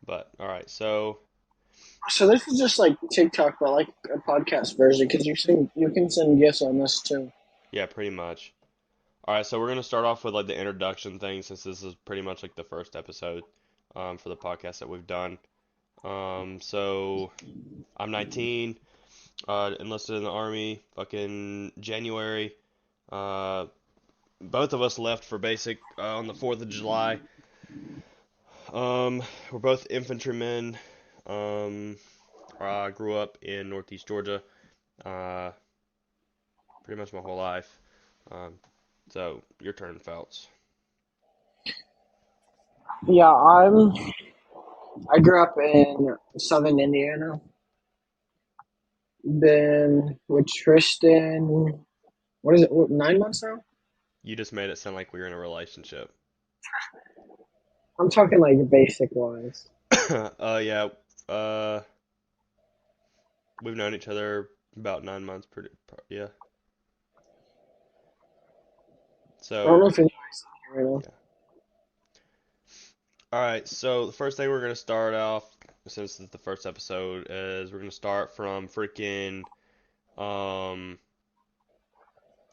But all right, so So this is just like TikTok, but like a podcast version, because you can send gifts on this too. yeah, pretty much. All right, so we're gonna start off with like the introduction thing since this is pretty much like the first episode for the podcast that we've done. So I'm 19, enlisted in the army, fucking January. Uh, both of us left for basic on the 4th of July. We're both infantrymen. Um, I grew up in Northeast Georgia, uh, pretty much my whole life. Um, so your turn, Phelps. Yeah, I grew up in Southern Indiana. Been with Tristan. What is it? 9 months now? You just made it sound like we were in a relationship. I'm talking like basic wise. Yeah. Uh, we've known each other about 9 months. Yeah. I don't So know if anybody's right now. yeah. All right. So the first thing we're gonna start off, since it's the first episode, is we're gonna start from freaking um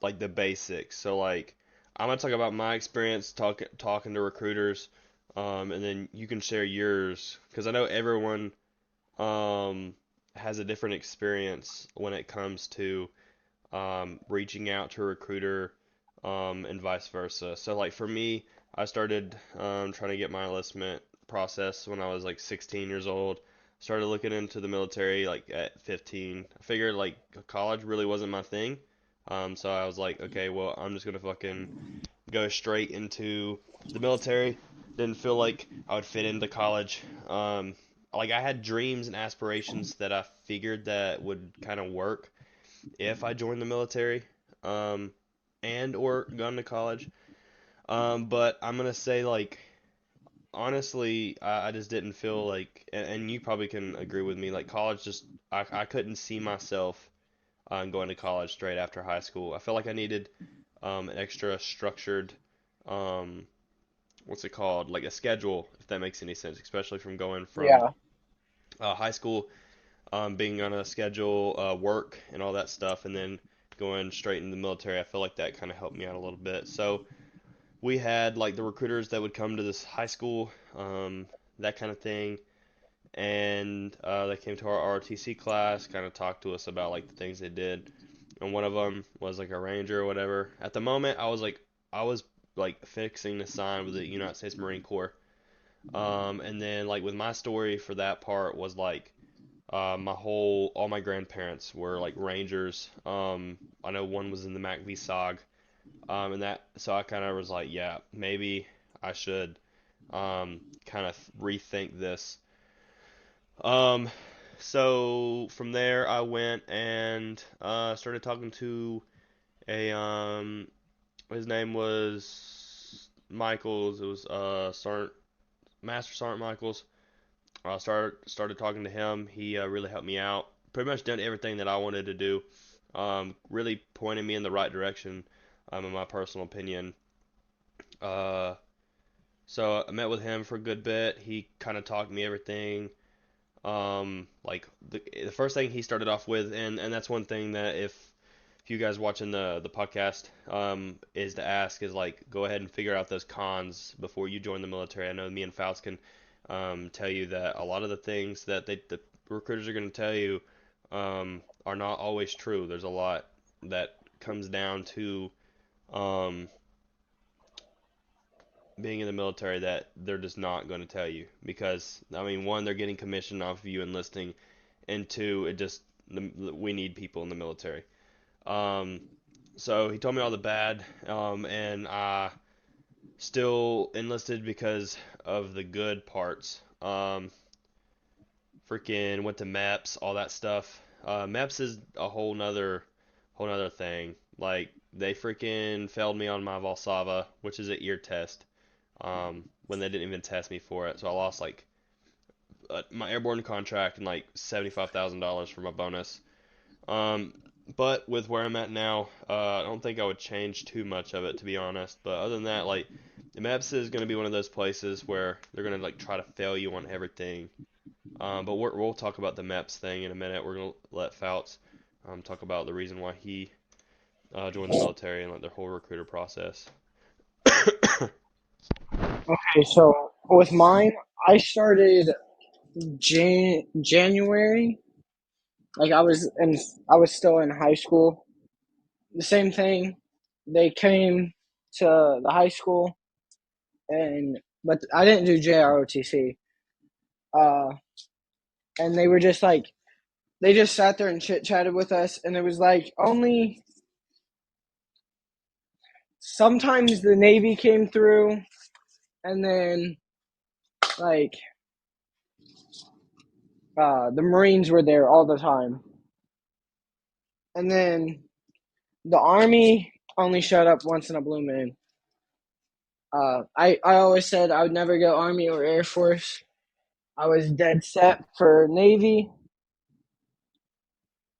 like the basics. So like I'm gonna talk about my experience talking to recruiters, and then you can share yours because I know everyone um has a different experience when it comes to reaching out to a recruiter, and vice versa. So, like for me, I started trying to get my enlistment process when I was like 16 years old. Started looking into the military like at 15. I figured like college really wasn't my thing. So I was like, okay, well, I'm just gonna fucking go straight into the military. Didn't feel like I would fit into college. Like I had dreams and aspirations that I figured that would kind of work if I joined the military, um, and or gone to college. But I'm gonna say like honestly, I just didn't feel like, and you probably can agree with me, like college just I couldn't see myself going to college straight after high school. I felt like I needed an extra structured, um, what's it called, like a schedule, if that makes any sense, especially from going from Yeah. high school, being on a schedule, work, and all that stuff, and then going straight into the military. I feel like that kind of helped me out a little bit. So we had like the recruiters that would come to this high school, that kind of thing, and they came to our ROTC class, kind of talked to us about like the things they did. And one of them was like a ranger or whatever. At the moment, I was like fixing to sign with the United States Marine Corps. And then like with my story for that part was like all my grandparents were like Rangers. I know one was in the MACV SOG. And that, so I kind of was like, yeah, maybe I should, kind of rethink this. Um, so from there, I went and, started talking to his name was Michaels. It was, Master Sergeant Michaels. I started talking to him. He really helped me out. Pretty much done everything that I wanted to do. Really pointed me in the right direction, in my personal opinion. Uh, so I met with him for a good bit. He kind of taught me everything. Like the first thing he started off with, and that's one thing that if you guys watching the podcast, is to ask is like go ahead and figure out those cons before you join the military. I know me and Faust can tell you that a lot of the things that the recruiters are going to tell you are not always true. There's a lot that comes down to um, being in the military that they're just not going to tell you because I mean one they're getting commission off of you enlisting, and two it just we need people in the military. Um, so he told me all the bad, and I still enlisted because of the good parts. Freaking went to MEPS, all that stuff. MEPS is a whole nother thing. Like they freaking failed me on my Valsava, which is an ear test. When they didn't even test me for it, so I lost like my airborne contract and like $75,000 for my bonus. Um, but with where I'm at now, I don't think I would change too much of it to be honest. But other than that, like The MEPS is going to be one of those places where they're going to like try to fail you on everything. But we'll talk about the MEPS thing in a minute. We're going to let Fouts talk about the reason why he joined the military and like their whole recruiter process. Okay, so with mine, I started January. Like I was still in high school. The same thing. They came to the high school, but I didn't do JROTC. Uh, and they were just like they just sat there and chit chatted with us, and it was like only sometimes the Navy came through, and then like the Marines were there all the time, and then the Army only showed up once in a blue moon. I always said I would never go Army or Air Force. I was dead set for Navy.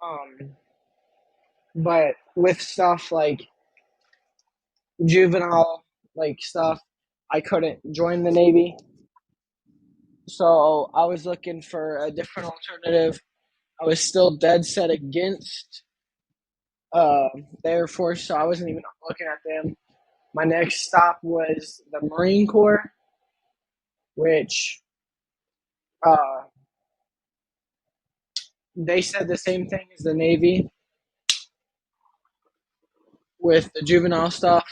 Um, but with stuff like juvenile like stuff, I couldn't join the Navy. So I was looking for a different alternative. I was still dead set against the Air Force, so I wasn't even looking at them. My next stop was the Marine Corps, which uh, they said the same thing as the Navy with the juvenile stuff.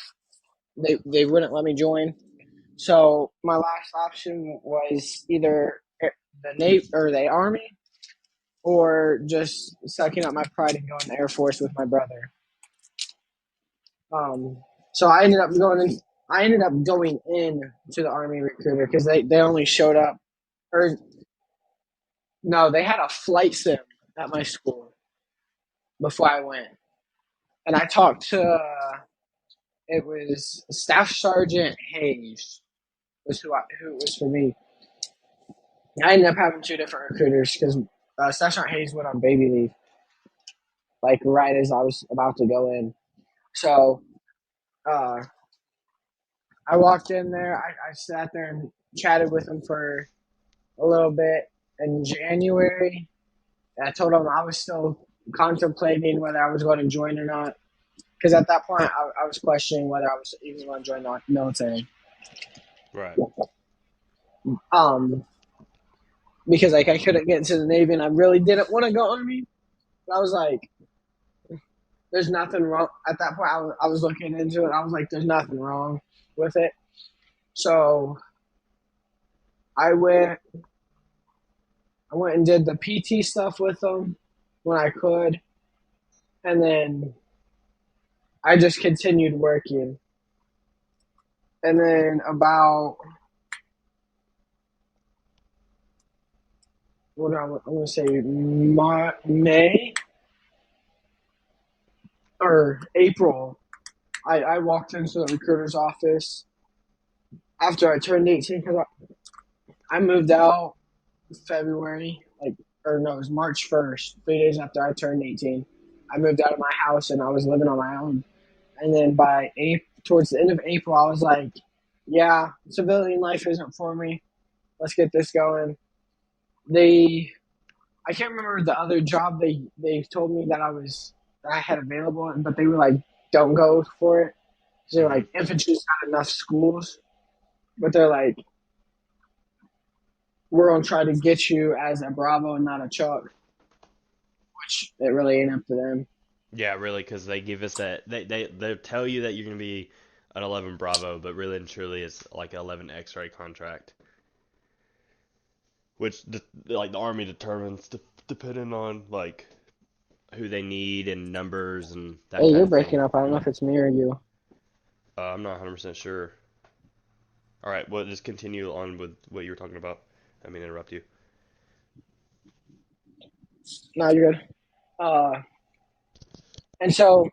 They wouldn't let me join. So my last option was either the Navy or the Army, or just sucking up my pride and going to the Air Force with my brother. Um, so I ended up going in. I ended up going in to the Army recruiter because they only showed up, or no, they had a flight sim at my school before I went, and I talked to. It was Staff Sergeant Hayes was who it was for me. I ended up having two different recruiters because Staff Sergeant Hayes went on baby leave, like right as I was about to go in. So uh, I walked in there. I sat there and chatted with him for a little bit in January. And I told him I was still contemplating whether I was going to join or not. Because at that point, I was questioning whether I was even going to join the military. Right. Um, because like I couldn't get into the Navy, and I really didn't want to go Army. But I was like, "There's nothing wrong." At that point, I was looking into it. I was like, "There's nothing wrong with it." So I went. I went and did the PT stuff with them when I could, and then I just continued working. And then about what I'm going to say May or April, I walked into the recruiter's office after I turned 18 because I moved out February, like, or no, it was March 1st, 3 days after I turned 18. I moved out of my house and I was living on my own. And then by April, towards the end of April, I was like, yeah, civilian life isn't for me. Let's get this going. They, I can't remember the other job they told me that I had available, but they were like, don't go for it. They're Hmm. like, infantry's not enough schools, but they're like, we're gonna try to get you as a Bravo and not a Chuck, which it really ain't up to them. Yeah, really, because they give us that they tell you that you're gonna be an 11 Bravo, but really and truly it's like an 11 X-ray contract, which like the Army determines depending on like who they need and numbers and that Hey, kind you're of thing. breaking up. I don't know if it's me or you. I'm not 100% sure. All right, well, just continue on with what you were talking about. I mean, interrupt you. No, you're good. Uh, and so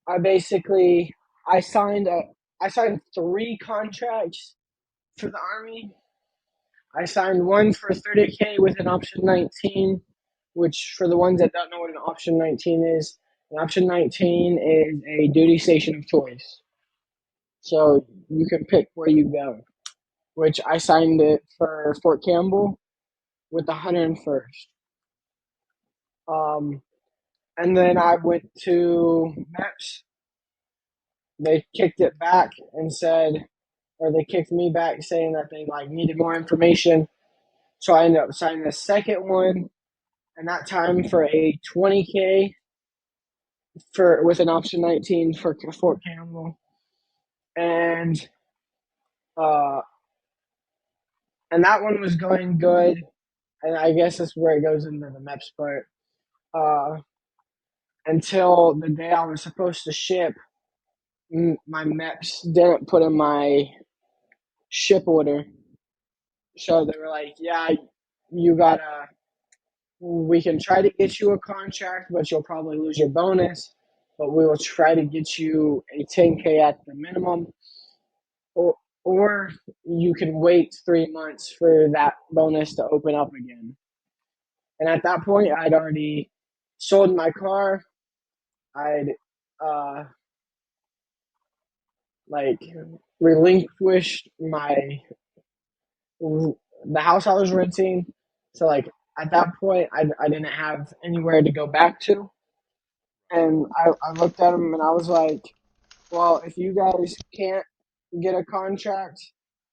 I basically I signed a I signed three contracts for the Army. I signed one for 30K with an option 19, which for the ones that don't know what an option 19 is, an option 19 is a duty station of choice. So you can pick where you go, which I signed it for Fort Campbell with the 101st. Um, and then I went to MEPS. They kicked it back and said, or they kicked me back saying that they like needed more information. So I ended up signing the second one, and that time for a 20K for with an option 19 for Fort Campbell, and uh, and that one was going good. And I guess that's where it goes into the MEPS part. Uh, until the day I was supposed to ship, my MEPS didn't put in my ship order, so they were like, "Yeah, you gotta. We can try to get you a contract, but you'll probably lose your bonus. But we will try to get you a 10K at the minimum, or or you can wait 3 months for that bonus to open up again." And at that point, I'd already sold my car. I'd uh, like relinquished the house I was renting. So like at that point, I didn't have anywhere to go back to, and I looked at them and I was like, well, if you guys can't get a contract,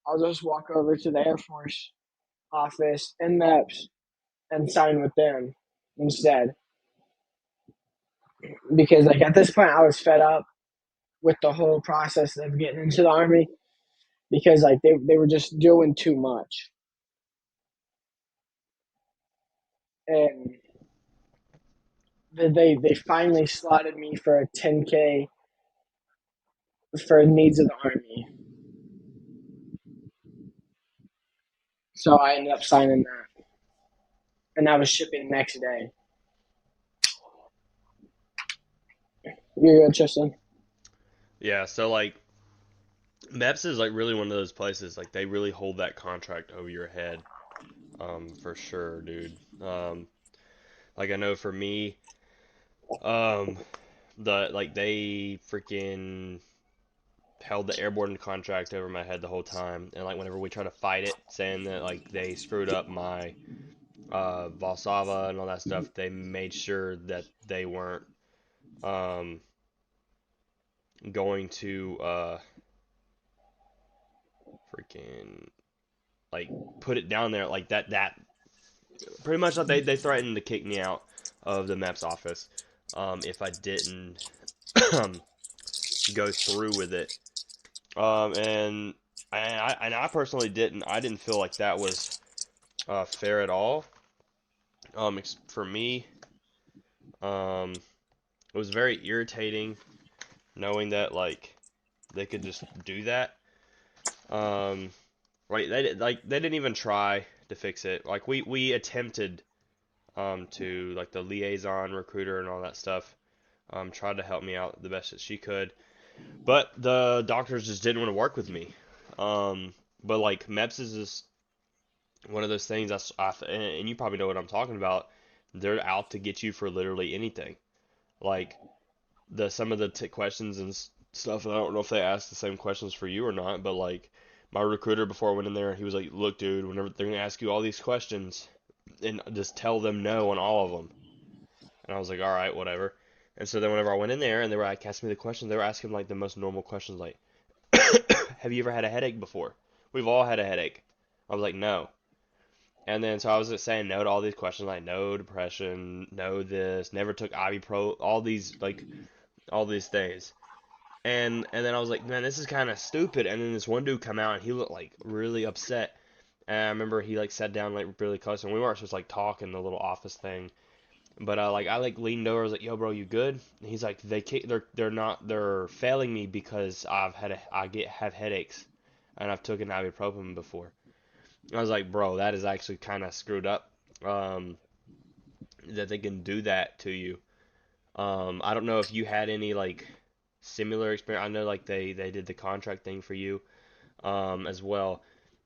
I'll just walk over to the Air Force office in MEPS and sign with them instead. Because like at this point, I was fed up with the whole process of getting into the Army because like they were just doing too much. And they finally slotted me for a 10K for needs of the Army. So I ended up signing that, and that was shipping next day. You're good, Tristan. Yeah, so like MEPS is like really one of those places like they really hold that contract over your head, for sure, dude. Like I know for me, um, they freaking held the airborne contract over my head the whole time, and like whenever we try to fight it, saying that like they screwed up my Valsava and all that stuff, they made sure that they weren't um going to freaking like put it down there like that pretty much like they threatened to kick me out of the MEPS office if I didn't go through with it. And I personally didn't feel like that was fair at all. For me, um, it was very irritating knowing that like they could just do that. Um, right? They didn't even try to fix it. Like we attempted to like the liaison recruiter and all that stuff tried to help me out the best that she could, but the doctors just didn't want to work with me. But like MEPS is just one of those things and you probably know what I'm talking about. They're out to get you for literally anything. Like some of the questions and stuff. And I don't know if they asked the same questions for you or not, but like my recruiter before I went in there, he was like, "Look, dude, whenever they're gonna ask you all these questions, and just tell them no on all of them." And I was like, "All right, whatever." And so then whenever I went in there and they were like asking me the questions, they were asking like the most normal questions, like, "Have you ever had a headache before?" We've all had a headache. I was like, "No." And then so I was just saying no to all these questions, like no depression, no this, never took ibuprofen, all these things. And then I was like, man, this is kind of stupid. And then this one dude come out and he looked like really upset. And I remember he like sat down like really close and we weren't supposed to like talk in the little office thing. But like I like leaned over, I was like, "Yo, bro, you good?" And he's like, they're failing me because I get have headaches, and I've taken ibuprofen before." And I was like, "Bro, that is actually kind of screwed up. Um, that they can do that to you." I don't know if you had any like similar experience. I know like they did the contract thing for you as well,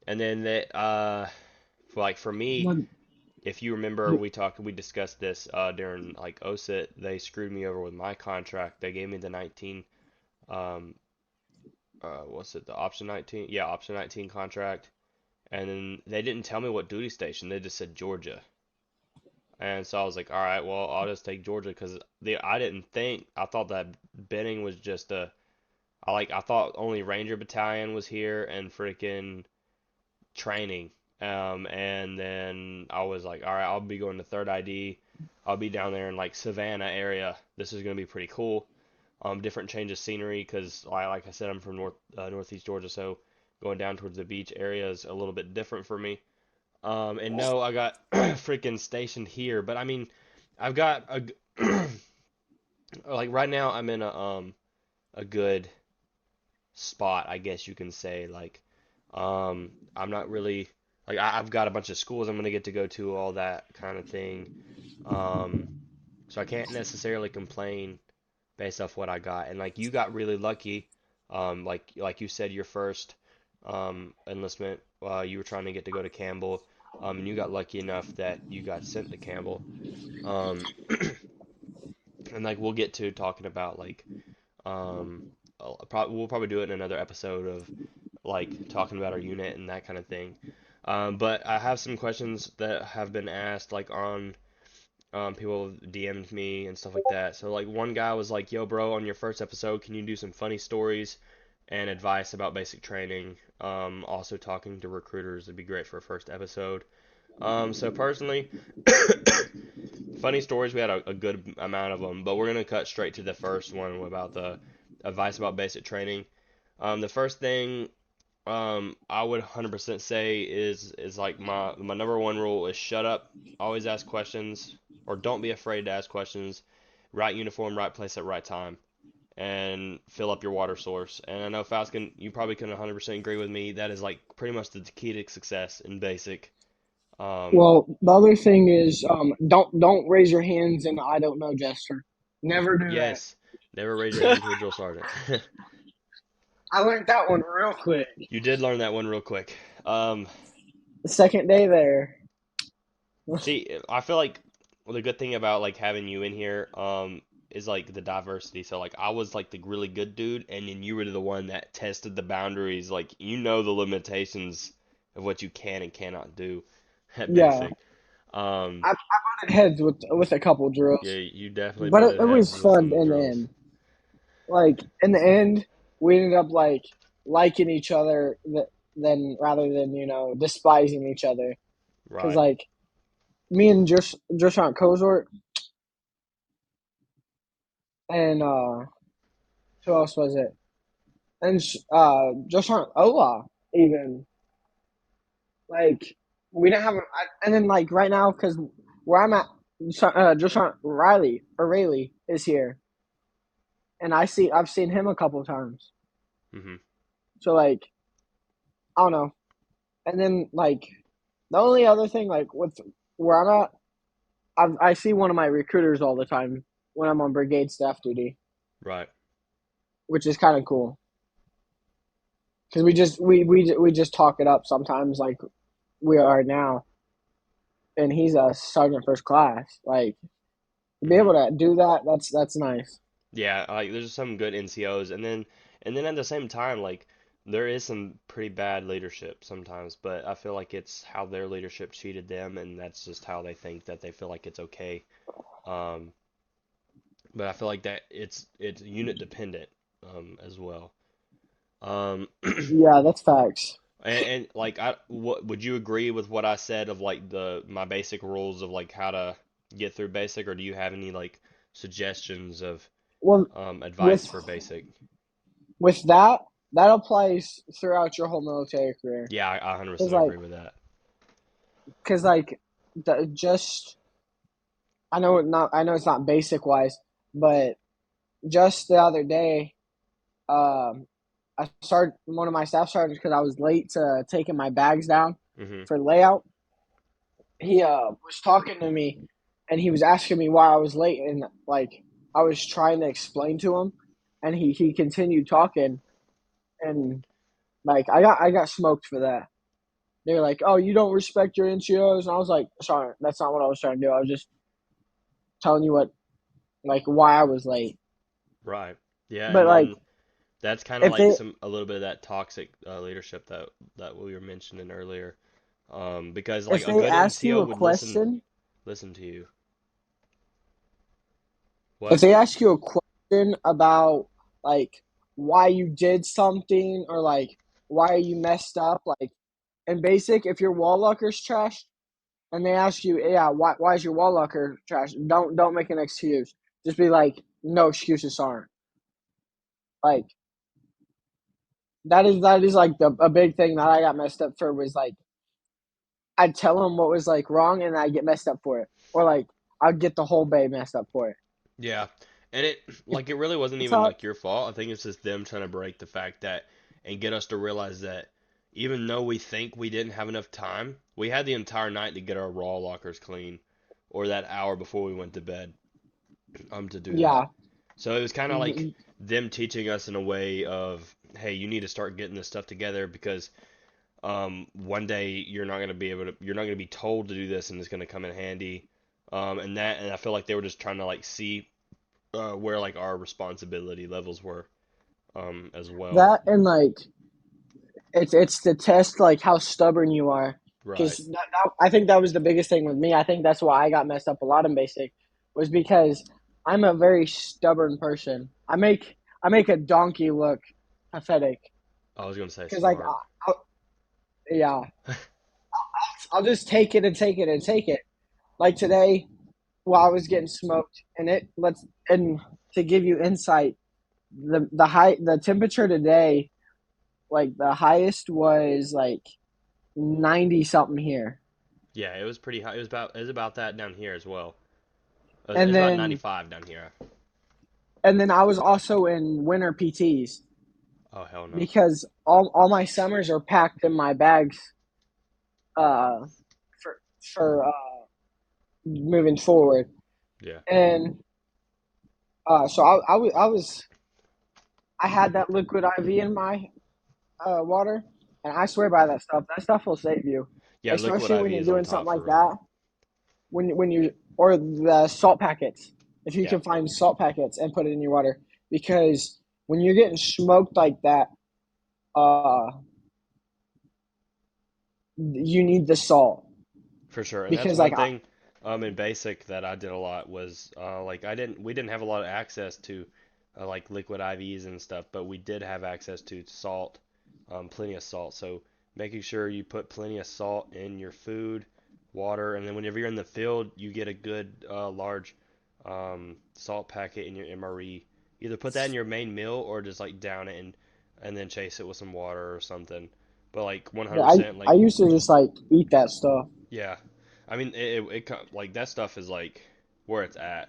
and then like for me, Well, if you remember, we discussed this during like OSIT. They screwed me over with my contract. They gave me the 19, um, what's it, the option 19? Yeah, option 19 contract. And then they didn't tell me what duty station. They just said Georgia. And so I was like, all right, well, I'll just take Georgia because I didn't think I thought that Benning was just I thought only Ranger Battalion was here and freaking training. And then I was like, all right, I'll be going to third ID. I'll be down there in like Savannah area. This is gonna be pretty cool. Different change of scenery because like I said, I'm from northeast Georgia, so going down towards the beach area is a little bit different for me. And no, I got freaking stationed here, but I mean, I've got like right now I'm in a good spot, I guess you can say. Like, I'm not really like I've got a bunch of schools I'm gonna get to go to, all that kind of thing. Um, so I can't necessarily complain based off what I got. And like you got really lucky. Like you said, your first enlistment, you were trying to get to go to Campbell, and you got lucky enough that you got sent to Campbell. Um, and like we'll get to talking about like um, we'll probably do it in another episode of like talking about our unit and that kind of thing. But I have some questions that have been asked like on people DM'd me and stuff like that. So like one guy was like, "Yo, bro, on your first episode, can you do some funny stories and advice about basic training? Also talking to recruiters would be great for a first episode." So personally, funny stories we had a good amount of them, but we're gonna cut straight to the first one about the advice about basic training. The first thing I would 100% say is like my number one rule is shut up, always ask questions, or don't be afraid to ask questions. Right uniform, right place at right time, and fill up your water source. And I know Falcon, you probably can 100% agree with me. That is like pretty much the key to success in basic. Um, Well, the other thing is, don't raise your hands in the I don't know gesture. Never do that. yes, never raise your hand to a drill sergeant. I learned that one real quick. You did learn that one real quick. Um, The second day there. See, I feel like the good thing about like having you in here, is like the diversity. So like I was like the really good dude, and then you were the one that tested the boundaries. Like you know the limitations of what you can and cannot do at Yeah, basic. Um, I butted heads with a couple drills, yeah, you definitely but butted it was heads with fun some in the drills. end. Like in the end, we ended up like liking each other than rather than despising each other. Because Right. like me and Josh on Kozort and who else was it? And Josh on Ola even like we didn't have and then like right now because where I'm at, Josh on Riley or Rayleigh is here, and I've seen him a couple of times. Hmm. So like I don't know. And then like the only other thing like with where I'm at, I see one of my recruiters all the time when I'm on brigade staff duty, Right. which is kind of cool because we just talk it up sometimes like we are now, and he's a sergeant first class. Like to be Hmm. able to do that, that's nice. Yeah, like there's some good NCOs, and then at the same time, like there is some pretty bad leadership sometimes, but I feel like it's how their leadership treated them, and that's just how they think that they feel like it's okay. Um, but I feel like that it's unit dependent, as well. Um, Yeah, that's facts. and like what would you agree with what I said of like the my basic rules of like how to get through basic, or do you have any like suggestions of Well, advice with for basic? that that applies throughout your whole military career. Yeah, I 100% Cause like, agree with that. cause like, just I know it's not basic wise, but just the other day, um, I started one of my staff sergeants because I was late to taking my bags down Hmm. for layout. He was talking to me, and he was asking me why I was late, and like I was trying to explain to him, and he continued talking, and like I got smoked for that. They were like, "Oh, you don't respect your NCOs," and I was like, "Sorry, that's not what I was trying to do. I was just telling you what like why I was late." Right. Yeah, But and like then that's kind of if like they a little bit of that toxic leadership that we were mentioning earlier. Because like if a they good ask you NCO a would question, listen to you. if What? they ask you a question about like why you did something or like why you messed up, like in basic, if your wall locker's trash and they ask you, yeah, why is your wall locker trash? Don't make an excuse. Just be like, no excuses aren't. Like that is like a big thing that I got messed up for was like I'd tell them what was like wrong and I'd get messed up for it. Or like I'd get the whole bay messed up for it. Yeah. And it really wasn't It's even all like your fault. I think it's just them trying to break the fact that and get us to realize that even though we think we didn't have enough time, we had the entire night to get our raw lockers clean or that hour before we went to bed to do that. yeah. So it was kind of like Mhm. them teaching us in a way of, hey, you need to start getting this stuff together because one day you're not gonna be told to do this and it's gonna come in handy. And I feel like they were just trying to like see where like our responsibility levels were as well. That and like it's to test like how stubborn you are. Because Right. I think that was the biggest thing with me. I think that's why I got messed up a lot in basic, was because I'm a very stubborn person. I make a donkey look pathetic. I was gonna say Because like smart. yeah, I'll just take it and take it and take it. Like today, while I was getting smoked, and to give you insight, the temperature today, like the highest was like 90 something here. Yeah, it was pretty high. It was about that down here as well. It And was about then 95 down here. and then I was also in winter PTs Oh hell no. because all my summers are packed in my bags uh for moving forward. Yeah. And so I had that liquid IV in my water, and I swear by that stuff. That stuff will save you, Yeah, liquid especially when IV you're is on doing something top for like real. that. When you or the salt packets, if you Yeah, can find salt packets and put it in your water, because when you're getting smoked like that, uh, you need the salt for sure. And that's because one thing in basic that I did a lot was like we didn't have a lot of access to like liquid IVs and stuff, but we did have access to salt, plenty of salt. So making sure you put plenty of salt in your food, water, and then whenever you're in the field, you get a good large salt packet in your MRE. Either put that in your main meal or just like down it and then chase it with some water or something. But like yeah, 100% I like used to just like eat that stuff. yeah, I mean like that stuff is like where it's at.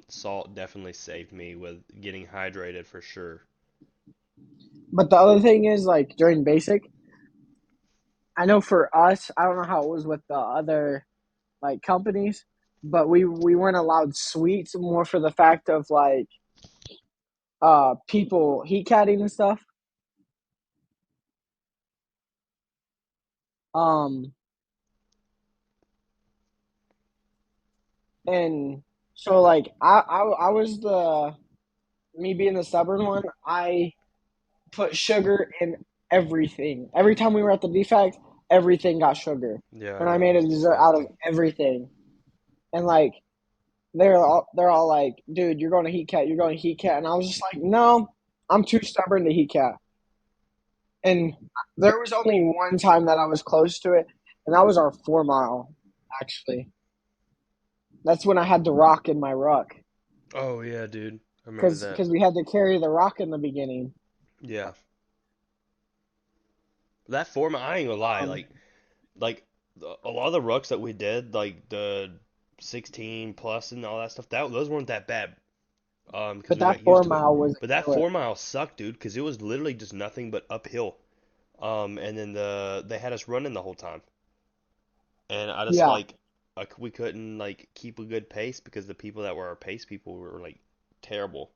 Salt definitely saved me with getting hydrated for sure. But the other thing is like during basic, I know for us, I don't know how it was with the other like companies, but we weren't allowed sweets more for the fact of like people heat catting and stuff. Um and so like I was the me being the stubborn one, I put sugar in everything. Every time we were at the defect, everything got sugar. Yeah, I And I know made a it's dessert out of disgusting. everything. And like they're all like, dude, you're going to heat cat, you're going to heat cat. And I was just like, no, I'm too stubborn to heat cat. And there was only one time that I was close to it, and that was our 4 mile, actually. That's when I had the rock in my ruck. Oh yeah, dude, I remember Because that. cause we had to carry the rock in the beginning. Yeah, that form I ain't gonna lie, Um, like a lot of the rucks that we did, like the 16 plus and all that stuff, those weren't that bad. Because but we that got four used to it. mile was But that a killer. 4 mile sucked, dude, because it was literally just nothing but uphill. And then they had us running the whole time, and I just Yeah. like we couldn't like keep a good pace because the people that were our pace people were like terrible.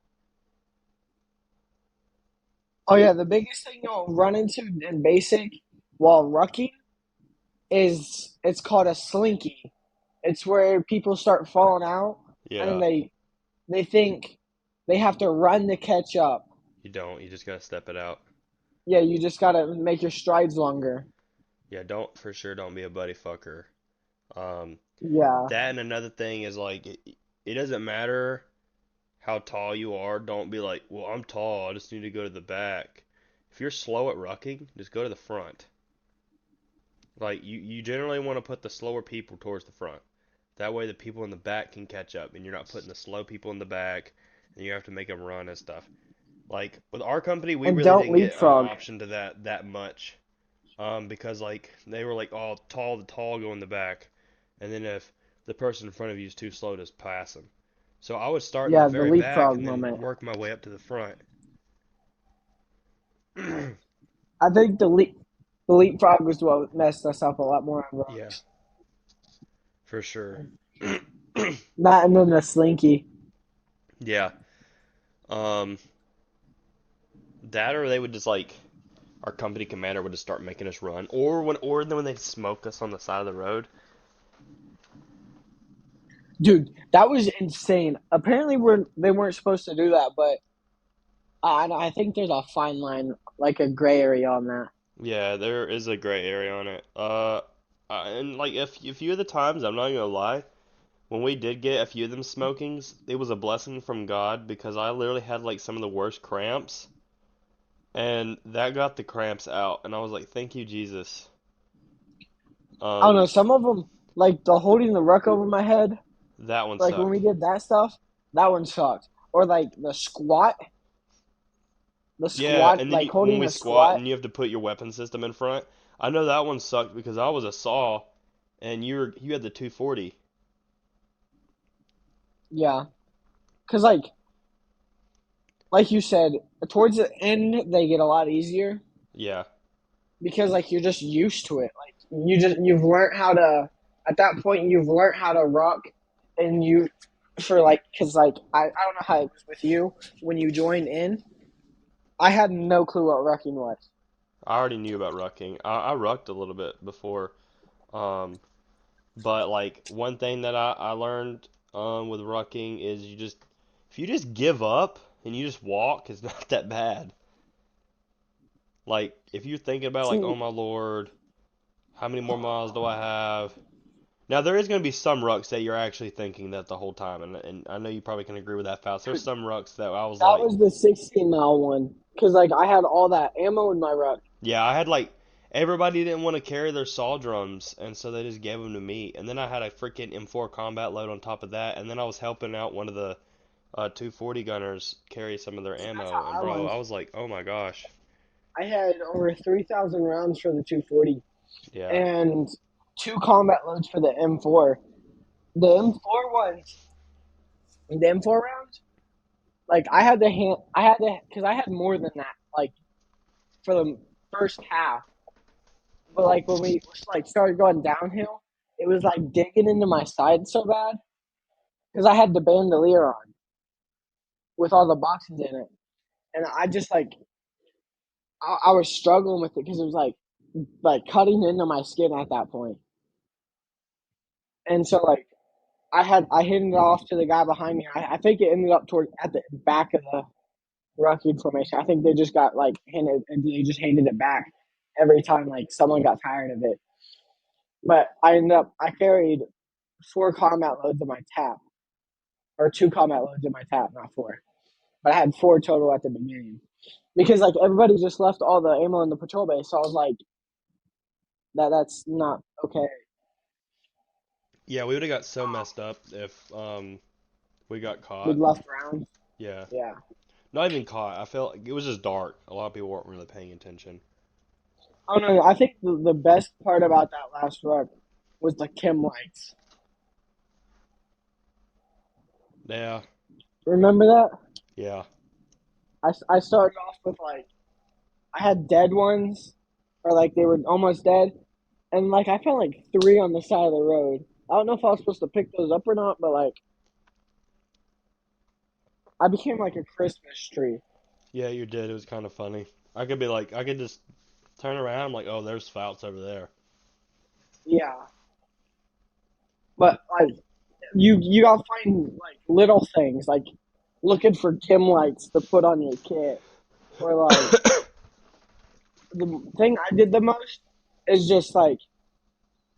Oh, yeah. The biggest thing you'll run into in basic while rucking is it's called a slinky. It's where people start falling out and Yeah, they think they have to run to catch up. You don't. You just gotta step it out. Yeah, you just gotta make your strides longer. Yeah, don't for sure. Don't be a buddy fucker. Um, Yeah. that and another thing is like it doesn't matter how tall you are. Don't be like, well, I'm tall. I just need to go to the back. If you're slow at rucking, just go to the front. Like you generally want to put the slower people towards the front. That way the people in the back can catch up, and you're not putting the slow people in the back, and you have to make them run and stuff. Like with our company, we And really don't didn't get an leapfrog. option to that much, because like they were like, oh, the tall go in the back, and then if the person in front of you is too slow, just pass them. So I would start in the Yeah, the very back leapfrog and then moment. work my way up to the front. I think the leapfrog was what messed us up a lot more on Yeah, rocks. for sure. That and then the slinky. Yeah. Um, that or they would just like our company commander would just start making us run, or then when they'd smoke us on the side of the road. Dude, that was insane. Apparently they weren't supposed to do that, but I think there's a fine line, like a gray area on that. Yeah, there is a gray area on it. And like a few of the times, I'm not gonna lie, when we did get a few of them smokings, it was a blessing from God because I literally had like some of the worst cramps, and that got the cramps out, and I was like, thank you, Jesus. I don't know, Um, some of them, like the holding the ruck over my head, that one like when we sucked. did that stuff, that one sucked. Or like Yeah, and then like when holding we the squat squat. and you have to put your weapon system in front, I know that one sucked because I was a saw, and you had the 240. Yeah, because like you said, towards the end they get a lot easier Yeah, because like you're just used to it. Like you've learned how to at that point you've learned how to rock, and you for like because like I don't know how it was with you when you joined in. I had no clue what rucking was. I already knew about rucking. I rucked a little bit before. Um, but like one thing that I learned with rucking is if you just give up and you just walk, it's not that bad. Like if you're thinking about like, oh See, my Lord, how many more miles do I have? Now there is going to be some rucks that you're actually thinking that the whole time, and I know you probably can agree with that, Faust. There's dude, some rucks that I was that like, was the 16-mile one because like I had all that ammo in my ruck. yeah, I had like everybody didn't want to carry their saw drums, and so they just gave them to me. And then I had a freaking M4 combat load on top of that, and then I was helping out one of the 240 gunners carry some of their See, that's ammo. And how I bro, I was. was like, oh my gosh, I had over 3,000 rounds for the 240 yeah, and two combat loads for the M4. The M4 ones, the M4 rounds, like I had to, because I had more than that, like for the first half. But like when we like started going downhill, it was like digging into my side so bad because I had the bandolier on with all the boxes in it, and I just like I was struggling with it because it was like cutting into my skin at that point. And so like I handed it off to the guy behind me. I think it ended up toward at the back of the rucking formation. I think they just got like handed and they just handed it back every time like someone got tired of it. But I carried four combat loads in my tap or two combat loads in my tap, not four. But I had four total at the beginning because like everybody just left all the ammo in the patrol base. So I was like, that's not okay. yeah, we would have got so messed up if we got With caught. left rounds, Yeah, yeah. not even caught. I felt like it was just dark. A lot of people weren't really paying attention. Oh no, I think the best part about that last run was the Kim lights. Yeah, Remember that? yeah, I started off with like I had dead ones, or like they were almost dead, and like I found like three on the side of the road. I don't know if I was supposed to pick those up or not, but like I became like a Christmas tree. yeah. You did. It was kind of funny. I could be like, I could just turn around, I'm like, oh, there's Fouts over there. Yeah, but like you gotta find like little things like looking for Kim lights to put on your kit. where like the thing I did the most is just like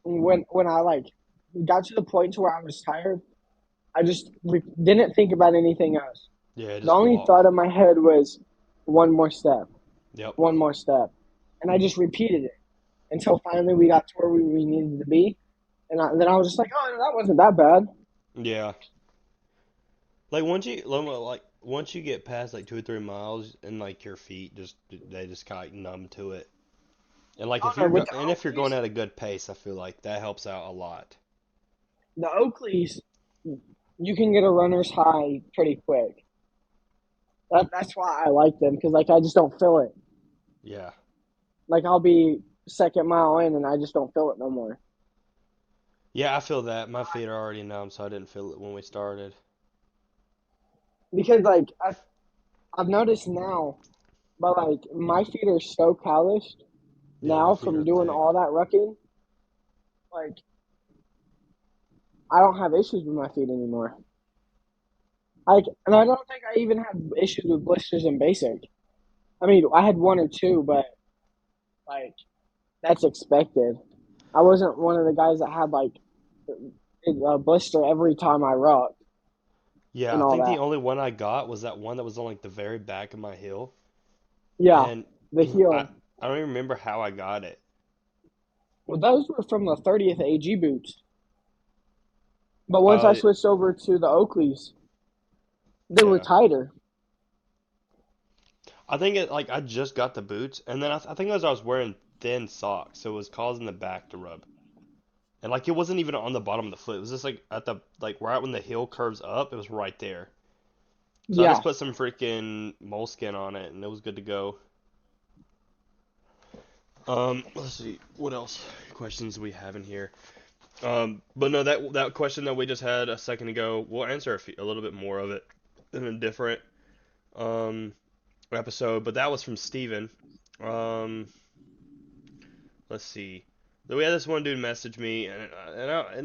when I like got to the point to where I was tired, I just didn't think about anything else. Yeah, The just only walk. thought in my head was one more step, Yep. one more step, and I just repeated it until finally we got to where we needed to be, and then I was just like, oh, that wasn't that bad. Yeah. Like once you get past like 2 or 3 miles and like your feet just they just kind of like numb to it. And like Oh no, with if you're going at a good pace, I feel like that helps out a lot. the Oakleys, you can get a runner's high pretty quick. That's why I like them because like I just don't feel it. Yeah. Like I'll be second mile in and I just don't feel it no more. Yeah, I feel that. My feet are already numb, so I didn't feel it when we started. Because like I've noticed now, but like my feet are so calloused Yeah, my now feet from are doing thick. all that rucking. Like I don't have issues with my feet anymore. Like, and I don't think I even have issues with blisters in basic. I mean, I had one or two, but like that's expected. I wasn't one of the guys that had like a blister every time I rocked Yeah, and I all think the that. only one I got was that one that was on like the very back of my heel, Yeah, and the I heel. I don't even remember how I got it. Well, those were from the 30th AG boots. But once I Uh, switched over to the Oakleys, they were yeah. tighter. I think it like I just got the boots, and then I think as I was wearing thin socks, so it was causing the back to rub. And like it wasn't even on the bottom of the foot. It was just like at the like right when the heel curves up, it was right there. So I just Yeah, put some freaking moleskin on it, and it was good to go. Let's see what else questions we have in here. But no, that question that we just had a second ago, we'll answer a little bit more of it in a different um episode. But that was from Steven. Um, let's see. So we had this one dude message me, and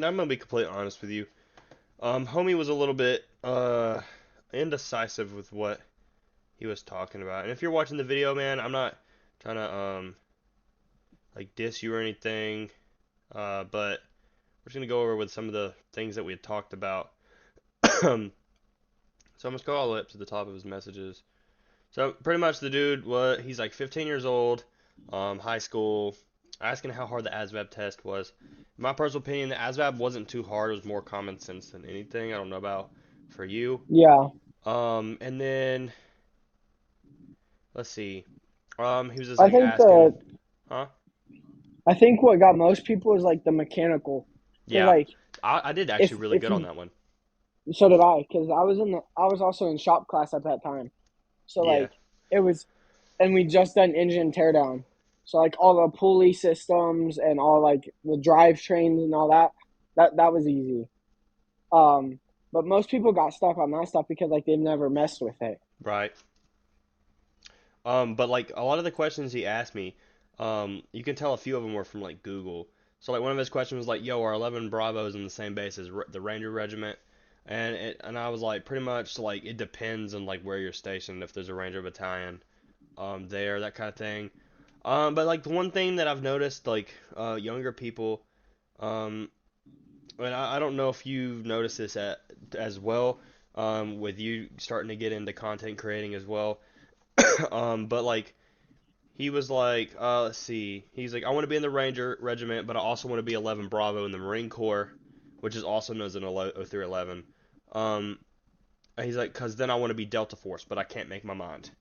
I'm gonna be completely honest with you. Homie was a little bit indecisive with what he was talking about. And if you're watching the video, man, I'm not trying to like diss you or anything. But we're just gonna go over with some of the things that we had talked about. So I'm gonna scroll all the way up to the top of his messages. So pretty much the dude, what he's like 15 years old, high school, asking how hard the ASVAB test was. In my personal opinion, the ASVAB wasn't too hard. It was more common sense than anything. I don't know about for you. yeah. And then let's see. He was just I like think asking, huh? I think what got most people is like the mechanical, because Yeah, like I did actually really if good on you that one. so did I, because I was also in shop class at that time, so Yeah, like it was, and we just done engine teardown, so like all the pulley systems and all like the drivetrains and all that, that was easy. Um, but most people got stuck on that stuff because like they've never messed with it. right. But like a lot of the questions he asked me, you can tell a few of them were from like Google. So like one of his questions was like, "Yo, are 11 Bravos in the same base as the Ranger Regiment?" And I was like, pretty much like it depends on like where you're stationed, if there's a Ranger Battalion, there, that kind of thing. But like the one thing that I've noticed, like younger people, um, and I don't know if you've noticed this as well, with you starting to get into content creating as well. But like he was like, let's see. He's like, I want to be in the Ranger Regiment, but I also want to be 11 Bravo in the Marine Corps, which is also known as an 0311. Um, and he's like, because then I want to be Delta Force, but I can't make my mind.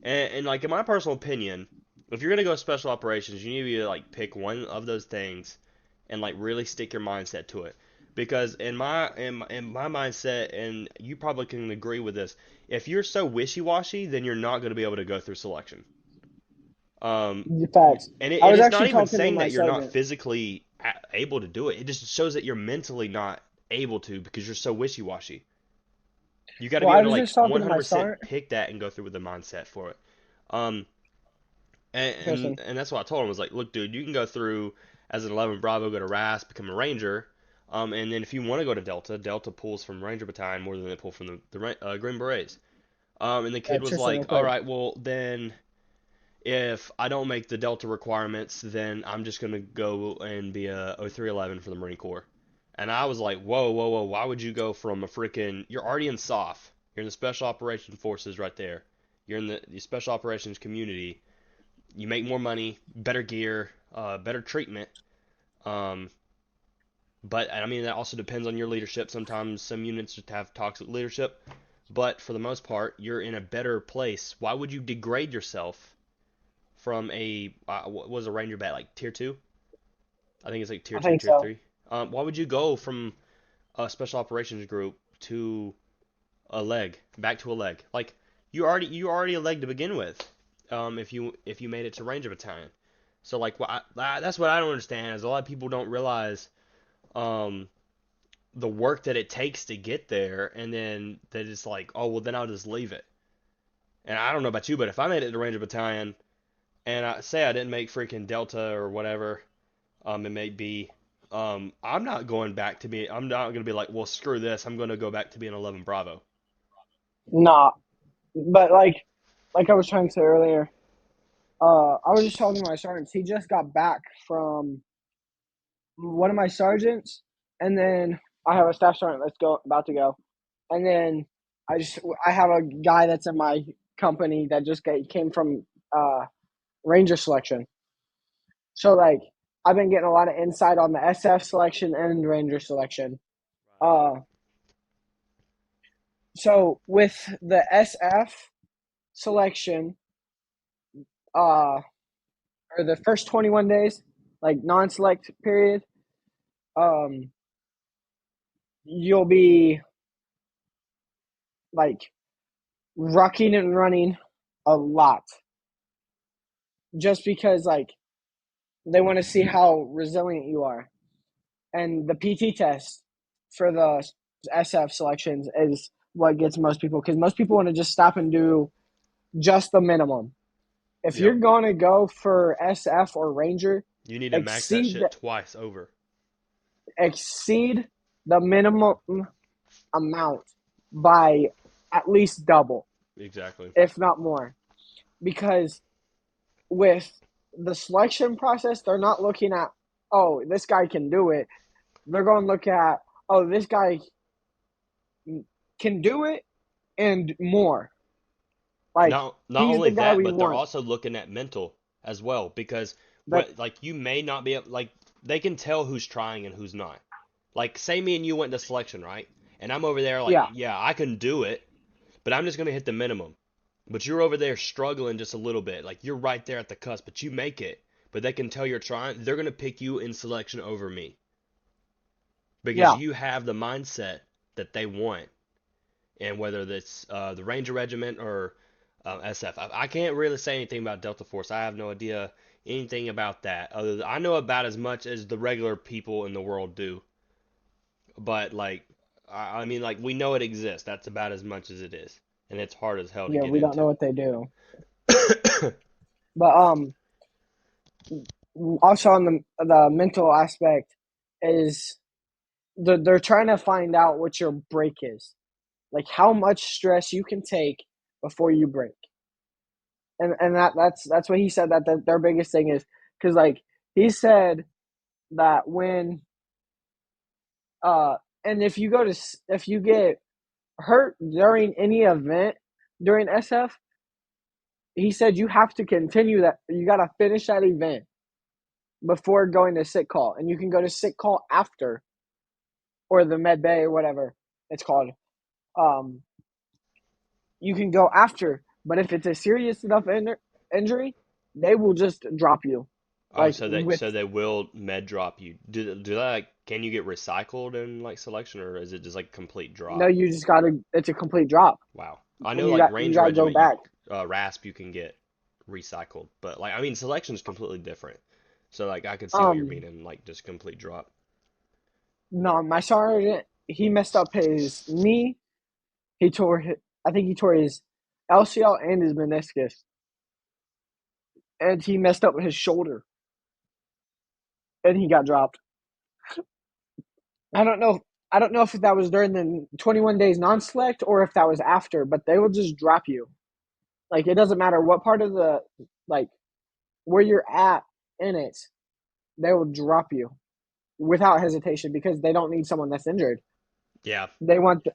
And like in my personal opinion, if you're gonna go special operations, you need to like pick one of those things and like really stick your mindset to it. Because in my mindset, and you probably can agree with this, if you're so wishy-washy, then you're not going to be able to go through selection. Um, Facts. I and was it's not actually even talking to saying my that you're not sergeant. physically able to do it. It just shows that you're mentally not able to because you're so wishy-washy. You got to Well, be I able to was like just talking to my 100% sergeant. pick that and go through with the mindset for it. Um, and, Person. and that's what I told him was like, look, dude, you can go through as an 11 Bravo, go to RAS, become a Ranger. And then if you want to go to Delta, Delta pulls from Ranger Battalion more than they pull from the Green Berets. And the Yeah, kid was Tristan, like, real all quick. right, well then if I don't make the Delta requirements, then I'm just gonna go and be a 0311 for the Marine Corps. And I was like, whoa, whoa, whoa, why would you go from a freaking, you're already in SOF, you're in the Special Operations Forces right there, you're in the Special Operations community, you make more money, better gear, better treatment. Um, but I mean, that also depends on your leadership. Sometimes some units just have toxic leadership, but for the most part, you're in a better place. Why would you degrade yourself from a what was a Ranger bat like tier two? I think it's like tier I two, think tier so. three. Why would you go from a special operations group to a leg, back to a leg? Like you already a leg to begin with. If you made it to Ranger battalion, so like that's what I don't understand is a lot of people don't realize um the work that it takes to get there, and then that it's like, oh well, then I'll just leave it. And I don't know about you, but if I made it to Ranger battalion and I say I didn't make freaking Delta or whatever, it may be, I'm not going back to be. I'm not going to be like, well, screw this. I'm going to go back to being 11 Bravo. Nah, but like I was trying to say earlier, I was just talking to my sergeants. He just got back from one of my sergeants, and then I have a staff sergeant that's about to go, and then I have a guy that's in my company that came from uh, Ranger selection. So like I've been getting a lot of insight on the SF selection and Ranger selection. Uh, so with the SF selection, uh, or the first 21 days, like non-select period, um, you'll be like rucking and running a lot just because like they want to see how resilient you are. And the PT test for the SF selections is what gets most people because most people want to just stop and do just the minimum. If you're Yep. going to go for SF or Ranger, You need to max that exceed shit twice over. exceed the minimum amount by at least double, Exactly. if not more. Because with the selection process, they're not looking at, oh, this guy can do it. They're going to look at, oh, this guy can do it and more. Like, Not he's the only guy that, we but they're want. also looking at mental as well because But what like you may not be like they can tell who's trying and who's not. Like say me and you went to selection, right? And I'm over there like, yeah, yeah, I can do it, but I'm just gonna hit the minimum. But you're over there struggling just a little bit. Like you're right there at the cusp, but you make it. But they can tell you're trying. They're gonna pick you in selection over me because yeah, you have the mindset that they want. And whether that's the Ranger Regiment or SF, I can't really say anything about Delta Force. I have no idea anything about that. I know about as much as the regular people in the world do. But like, I mean, like we know it exists. That's about as much as it is, and it's hard as hell to yeah, get we don't know into. what they do. But also on the mental aspect is they're trying to find out what your break is, like how much stress you can take before you break. And that's what he said that their biggest thing is because like he said that when uh and if you get hurt during any event during SF, he said you have to continue that. You got to finish that event before going to sick call, and you can go to sick call after or the med bay or whatever it's called. Um, you can go after, but if it's a serious enough injury, they will just drop you. Oh, Like so with they will med drop you. Do that? Like, can you get recycled in like selection, or is it just like complete no, drop? you just gotta. It's a complete drop, Wow. I and know like you Ranger gotta go Regiment, you back. RASP you can get recycled, but like I mean selection is completely different. So like I could see what you're Um, meaning, like just complete drop. no, my sergeant he messed up his knee. He tore. I think he tore his LCL and his meniscus, and he messed up his shoulder, and he got dropped. I don't know. I don't know if that was during the 21 days non-select or if that was after, but they will just drop you. Like it doesn't matter what part of the like where you're at in it, they will drop you without hesitation because they don't need someone that's injured. Yeah. They want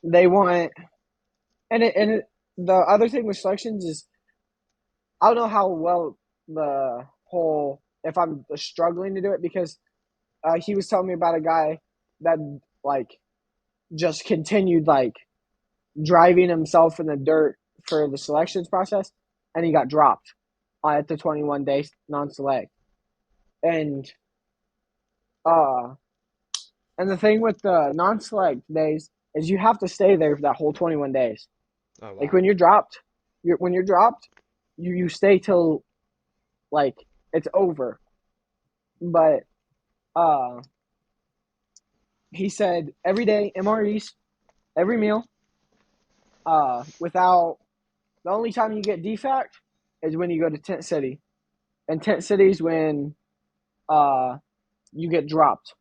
they want and it, the other thing with selections is I don't know how well the whole if I'm struggling to do it because he was telling me about a guy that like just continued like driving himself in the dirt for the selections process, and he got dropped at the 21 day non-select. And uh, and the thing with the non-select days is you have to stay there for that whole 21 days. Oh Like wow. when you're dropped, when you're dropped, you stay till like it's over. But uh, he said every day MREs, every meal. Without the only time you get defact is when you go to tent city, and tent city is when uh you get dropped.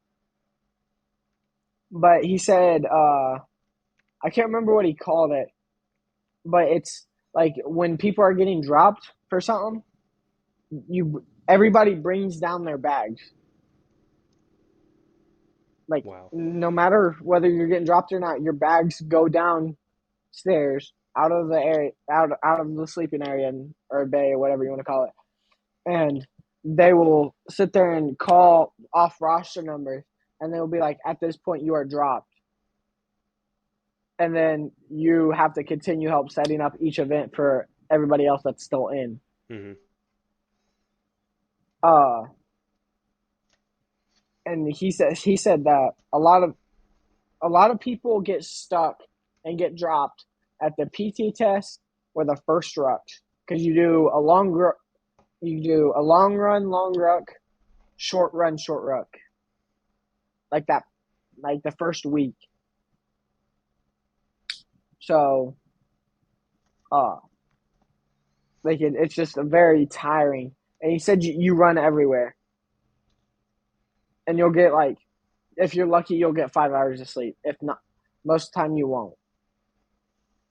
But he said I can't remember what he called it, but it's like when people are getting dropped for something, you everybody brings down their bags. Like Wow. no matter whether you're getting dropped or not, your bags go downstairs out of the area, out of the sleeping area or bay or whatever you want to call it, and they will sit there and call off roster numbers, and they'll be like, at this point you are dropped, and then you have to continue help setting up each event for everybody else that's still in. Mhm. Uh, and he said that a lot of people get stuck and get dropped at the PT test or the first ruck because you do a long ruck, short run, short ruck like that, like the first week. So, uh, like it's just a very tiring. And he said you run everywhere, and you'll get like, if you're lucky, you'll get 5 hours of sleep. If not, most of the time you won't.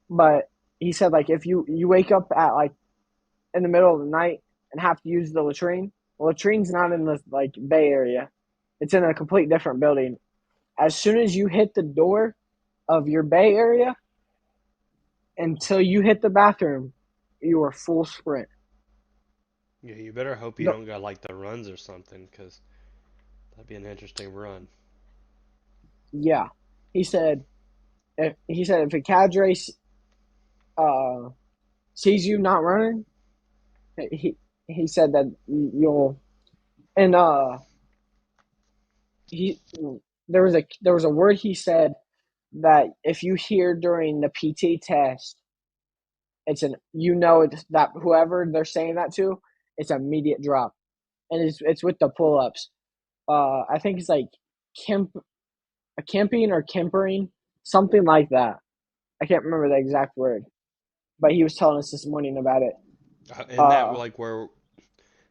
But he said like if you wake up at like in the middle of the night and have to use the latrine, the latrine's not in the like Bay Area. It's in a complete different building. As soon as you hit the door of your Bay Area, until you hit the bathroom, you are full sprint. Yeah, you better hope you No, don't got like the runs or something, 'cause that'd be an interesting run. yeah, he said. If a cadre uh, sees you not running, he he said that you'll and he there was a word he said that if you hear during the PT test, it's an it's that whoever they're saying that to, it's an immediate drop, and it's with the pull ups. I think it's like camp camping or kempering, something like that. I can't remember the exact word, but he was telling us this morning about it. And that Uh, like where,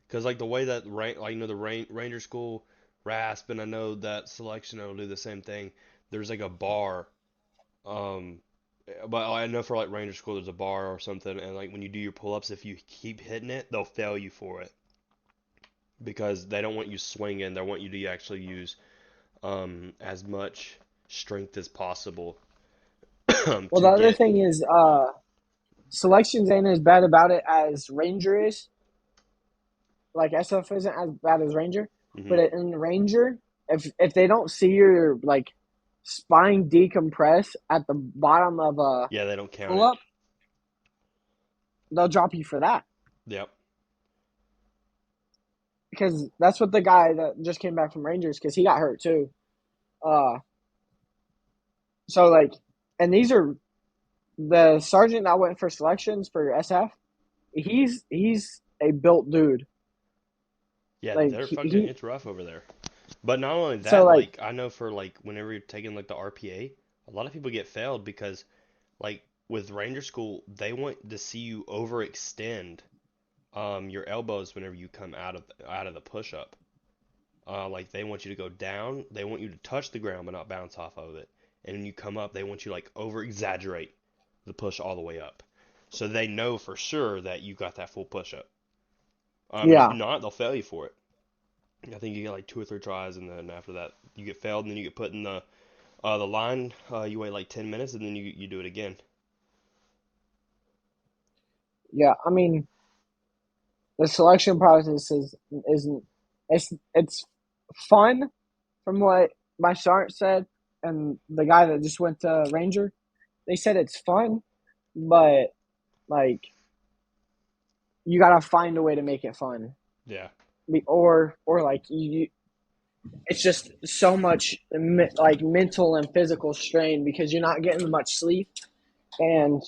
cause like the way that like the Ranger School RASP, and I know that selection will do the same thing. There's like a bar, um, but I know for like Ranger School there's a bar or something, and like when you do your pull-ups, if you keep hitting it, they'll fail you for it because they don't want you swinging. They want you to actually use as much strength as possible well, to the other get. thing is selections ain't as bad about it as Ranger is. Like SF isn't as bad as Ranger, Mhm. but in Ranger, if they don't see your like spine decompress at the bottom of a Yeah, they don't count pull it. up, they'll drop you for that Yep. because that's what the guy that just came back from Rangers because he got hurt too. Uh, so like, and these are the sergeant that went for selections for SF. He's a built dude. Yeah, Like they're fucking. he It's rough over there. But not only so that, like like I know for like whenever you're taking like the RPA, a lot of people get failed because like with Ranger School, they want to see you overextend your elbows whenever you come out of the push up. Like they want you to go down, they want you to touch the ground but not bounce off of it. And when you come up, they want you to like over exaggerate the push all the way up. So they know for sure that you got that full push up. And if Yeah. you're not, they'll fail you for it. I think you get like 2 or 3 tries, and then after that, you get failed, and then you get put in the line. You wait like 10 minutes, and then you do it again. Yeah. I mean, the selection process isn't it's fun from what my sergeant said and the guy that just went to Ranger. They said it's fun, but like you gotta find a way to make it fun. Yeah, Or like it's just so much like mental and physical strain because you're not getting much sleep and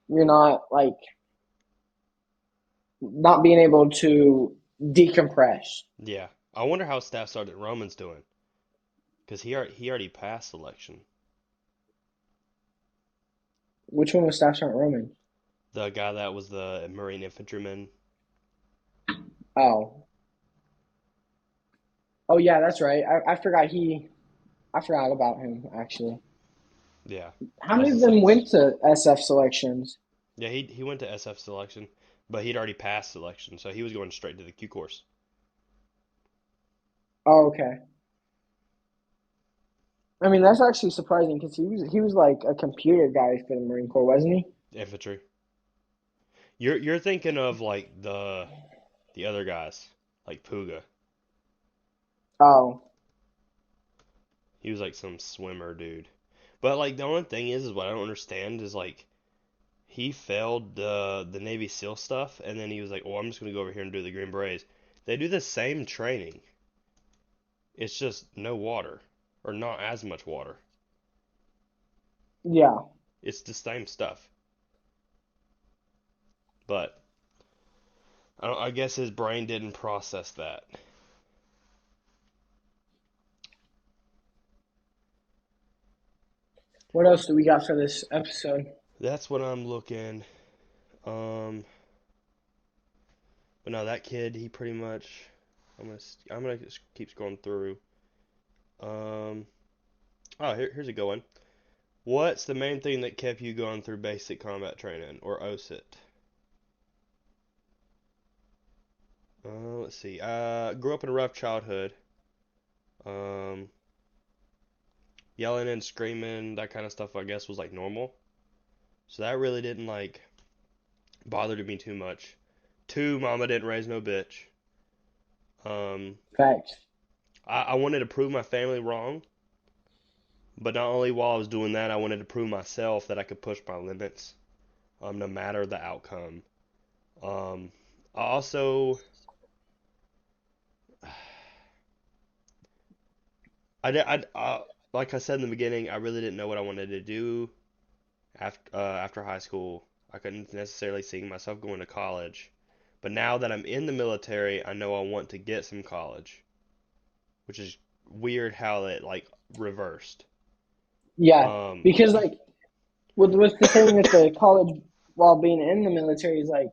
you're not like not being able to decompress. yeah. I wonder how Staff Sergeant Roman's doing, because he already passed selection. Which one was Staff Sergeant Roman? The guy that was the Marine infantryman. Oh, oh yeah, that's right. I forgot about him actually. Yeah, How I was many gonna of say. them went to SF selections? Yeah, he went to SF selection, but he'd already passed selection, so he was going straight to the Q course. Oh, okay. I mean, that's actually surprising because he was like a computer guy for the Marine Corps, wasn't he? Infantry. You're thinking of like the other guys, like Puga. Oh, He was like some swimmer dude. But like the only thing is what I don't understand is like he failed the Navy SEAL stuff, and then he was like, "Oh, I'm just gonna go over here and do the Green Berets." They do the same training. It's just no water, or not as much water. yeah. It's the same stuff. But I guess his brain didn't process that. What else do we got for this episode? That's what I'm looking. Um, but no, that kid, he pretty much. I'm gonna just keep scrolling through. Um, oh, here's a good one. What's the main thing that kept you going through basic combat training or OSIT? Let's see. Grew up in a rough childhood. Um, Yelling and screaming, that kind of stuff, I guess, was like normal. So that really didn't like bother me too much. Two, mama didn't raise no bitch. Um, Facts. I wanted to prove my family wrong, but not only while I was doing that, I wanted to prove myself that I could push my limits, no matter the outcome. Um, I also, like I said in the beginning, I really didn't know what I wanted to do after high school. I couldn't necessarily see myself going to college, but now that I'm in the military, I know I want to get some college, which is weird how it like reversed. Yeah, Um, because like with the thing with the college while being in the military is like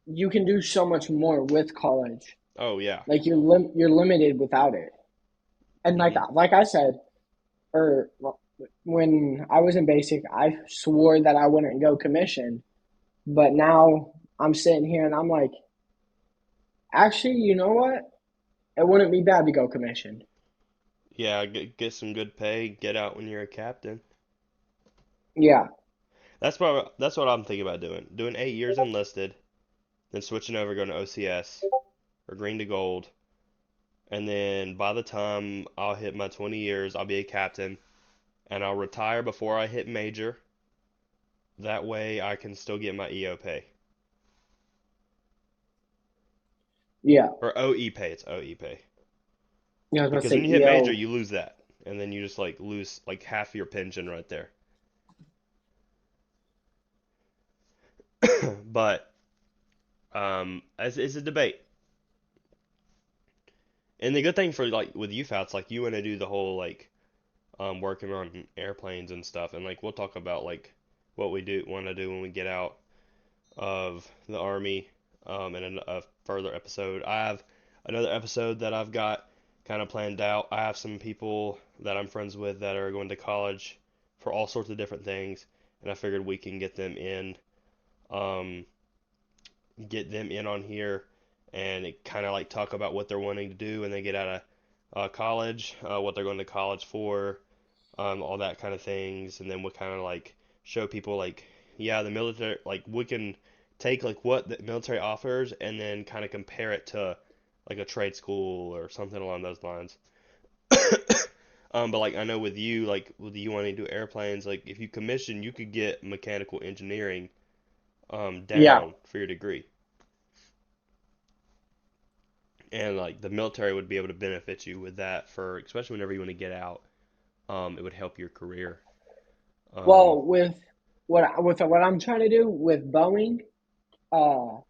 you can do so much more with college. oh yeah. Like you're limited without it. And Hmm. like I said, or when I was in basic, I swore that I wouldn't go commission. But now I'm sitting here and I'm like, actually, you know what? It wouldn't be bad to go commission. Yeah, get some good pay, get out when you're a captain. Yeah, That's what I'm thinking about doing. Doing 8 years enlisted, then switching over, going to OCS or green to gold, and then by the time I'll hit my 20 years, I'll be a captain, and I'll retire before I hit major. That way I can still get my EO pay. yeah. Or OE pay, it's OE pay. Yeah, I was about to Because say when you hit major, EO. you lose that. And then you just like lose like half your pension right there. But as it's a debate. And the good thing for like with UFOUts, like you want to do the whole like working on airplanes and stuff, and like we'll talk about like what we do want to do when we get out of the army in a further episode. another episode that I've got kind of planned out. I have some people that I'm friends with that are going to college for all sorts of different things, and I figured we can um, get them in on here, and it kind of like talk about what they're wanting to do when they get out of college, what they're going to college for, all that kind of things, and then we'll kind of like show people like, yeah, the military, like we can take like what the military offers and then kind of compare it to like a trade school or something along those lines. But like I know with you, like with you wanting to do airplanes, like if you commission, you could get mechanical engineering Yeah. down for your degree, and like the military would be able to benefit you with that for especially whenever you want to get out. It would help your career. Um, Well, with what I'm trying to do with Boeing, uh,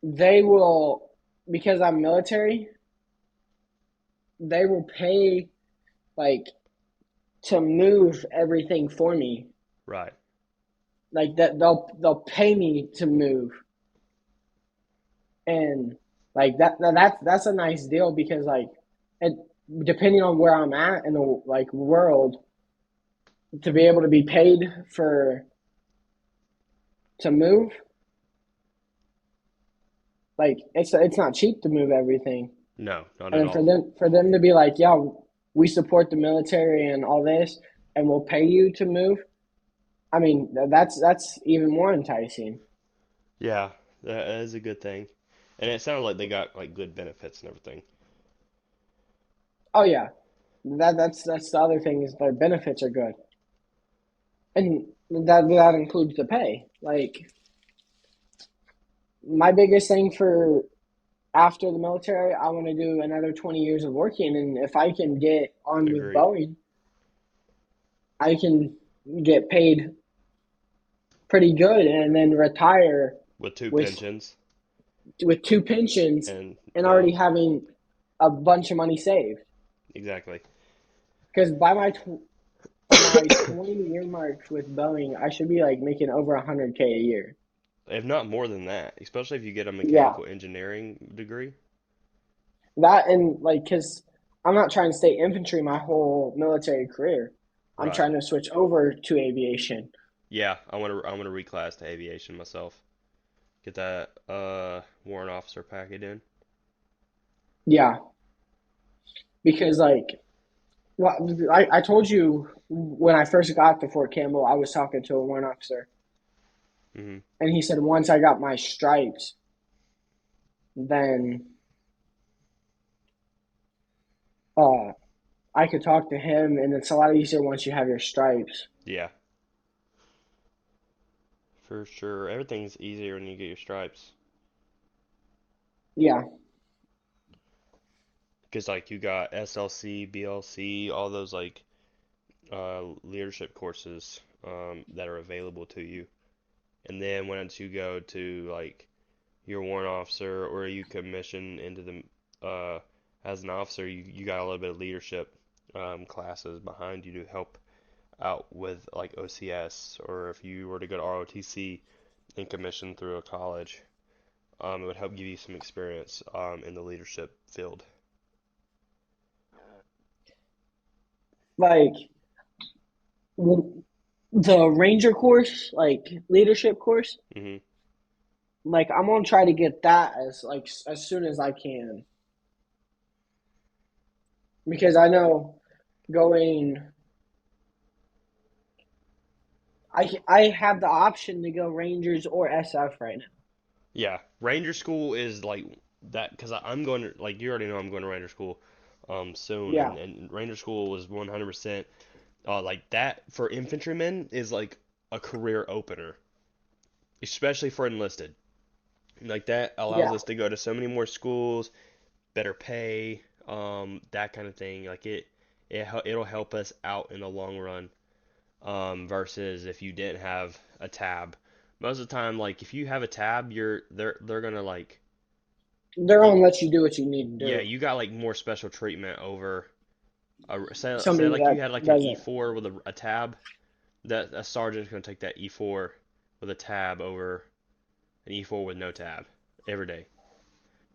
they will because I'm military, they will pay like to move everything for me. right. Like that, they'll pay me to move, and like that's a nice deal because like, it, depending on where I'm at in the like world, to be able to be paid for to move, like it's not cheap to move everything. No, not And at then all. for them to be like, yeah, we support the military and all this, and we'll pay you to move. I mean, that's even more enticing. Yeah, that is a good thing. And it sounded like they got like good benefits and everything. Oh yeah, that's the other thing is their benefits are good, and that includes the pay. Like my biggest thing for after the military, I want to do another 20 years of working, and if I can get on with Agreed. Boeing, I can get paid pretty good and then retire With two with pensions two pensions and and already having a bunch of money saved. exactly. Because by my 20-year mark with Boeing, I should be like making over 100K a year. If not more than that, especially if you get a Yeah, mechanical engineering degree. that and like because I'm not trying to stay infantry my whole military career. I'm Right. trying to switch over to aviation. Yeah, I want to reclass to aviation myself. Get that warrant officer packet in. Yeah, because like well, I told you when I first got to Fort Campbell, I was talking to a warrant officer, Hmm. and he said once I got my stripes, then uh, I could talk to him, and it's a lot easier once you have your stripes. Yeah, for sure. Everything's easier when you get your stripes. Yeah, Because like you got SLC, BLC, all those like leadership courses that are available to you. And then once you go to like your warrant officer or you commission into the as an officer, you got a little bit of leadership classes behind you to help out with like OCS, or if you were to go to ROTC and commission through a college, it would help give you some experience in the leadership field. like the ranger course, like leadership course, Hmm. like I'm gonna try to get that as like as soon as I can because I know going I have the option to go Rangers or SF right now. Yeah, Ranger School is like that because I'm going to like you already know I'm going to Ranger School soon, Yeah, and Ranger School was 100% like that for infantrymen is like a career opener, especially for enlisted. Like that allows yeah. us to go to so many more schools, better pay, that kind of thing. Like it'll help us out in the long run, versus if you didn't have a tab. Most of the time, like if you have a tab, they're gonna like They're gonna let you do what you need to yeah, do. you got like more special treatment over say Somebody like you that had like an doesn't. E4 with a tab, that a sergeant's gonna take that E4 with a tab over an E4 with no tab every day.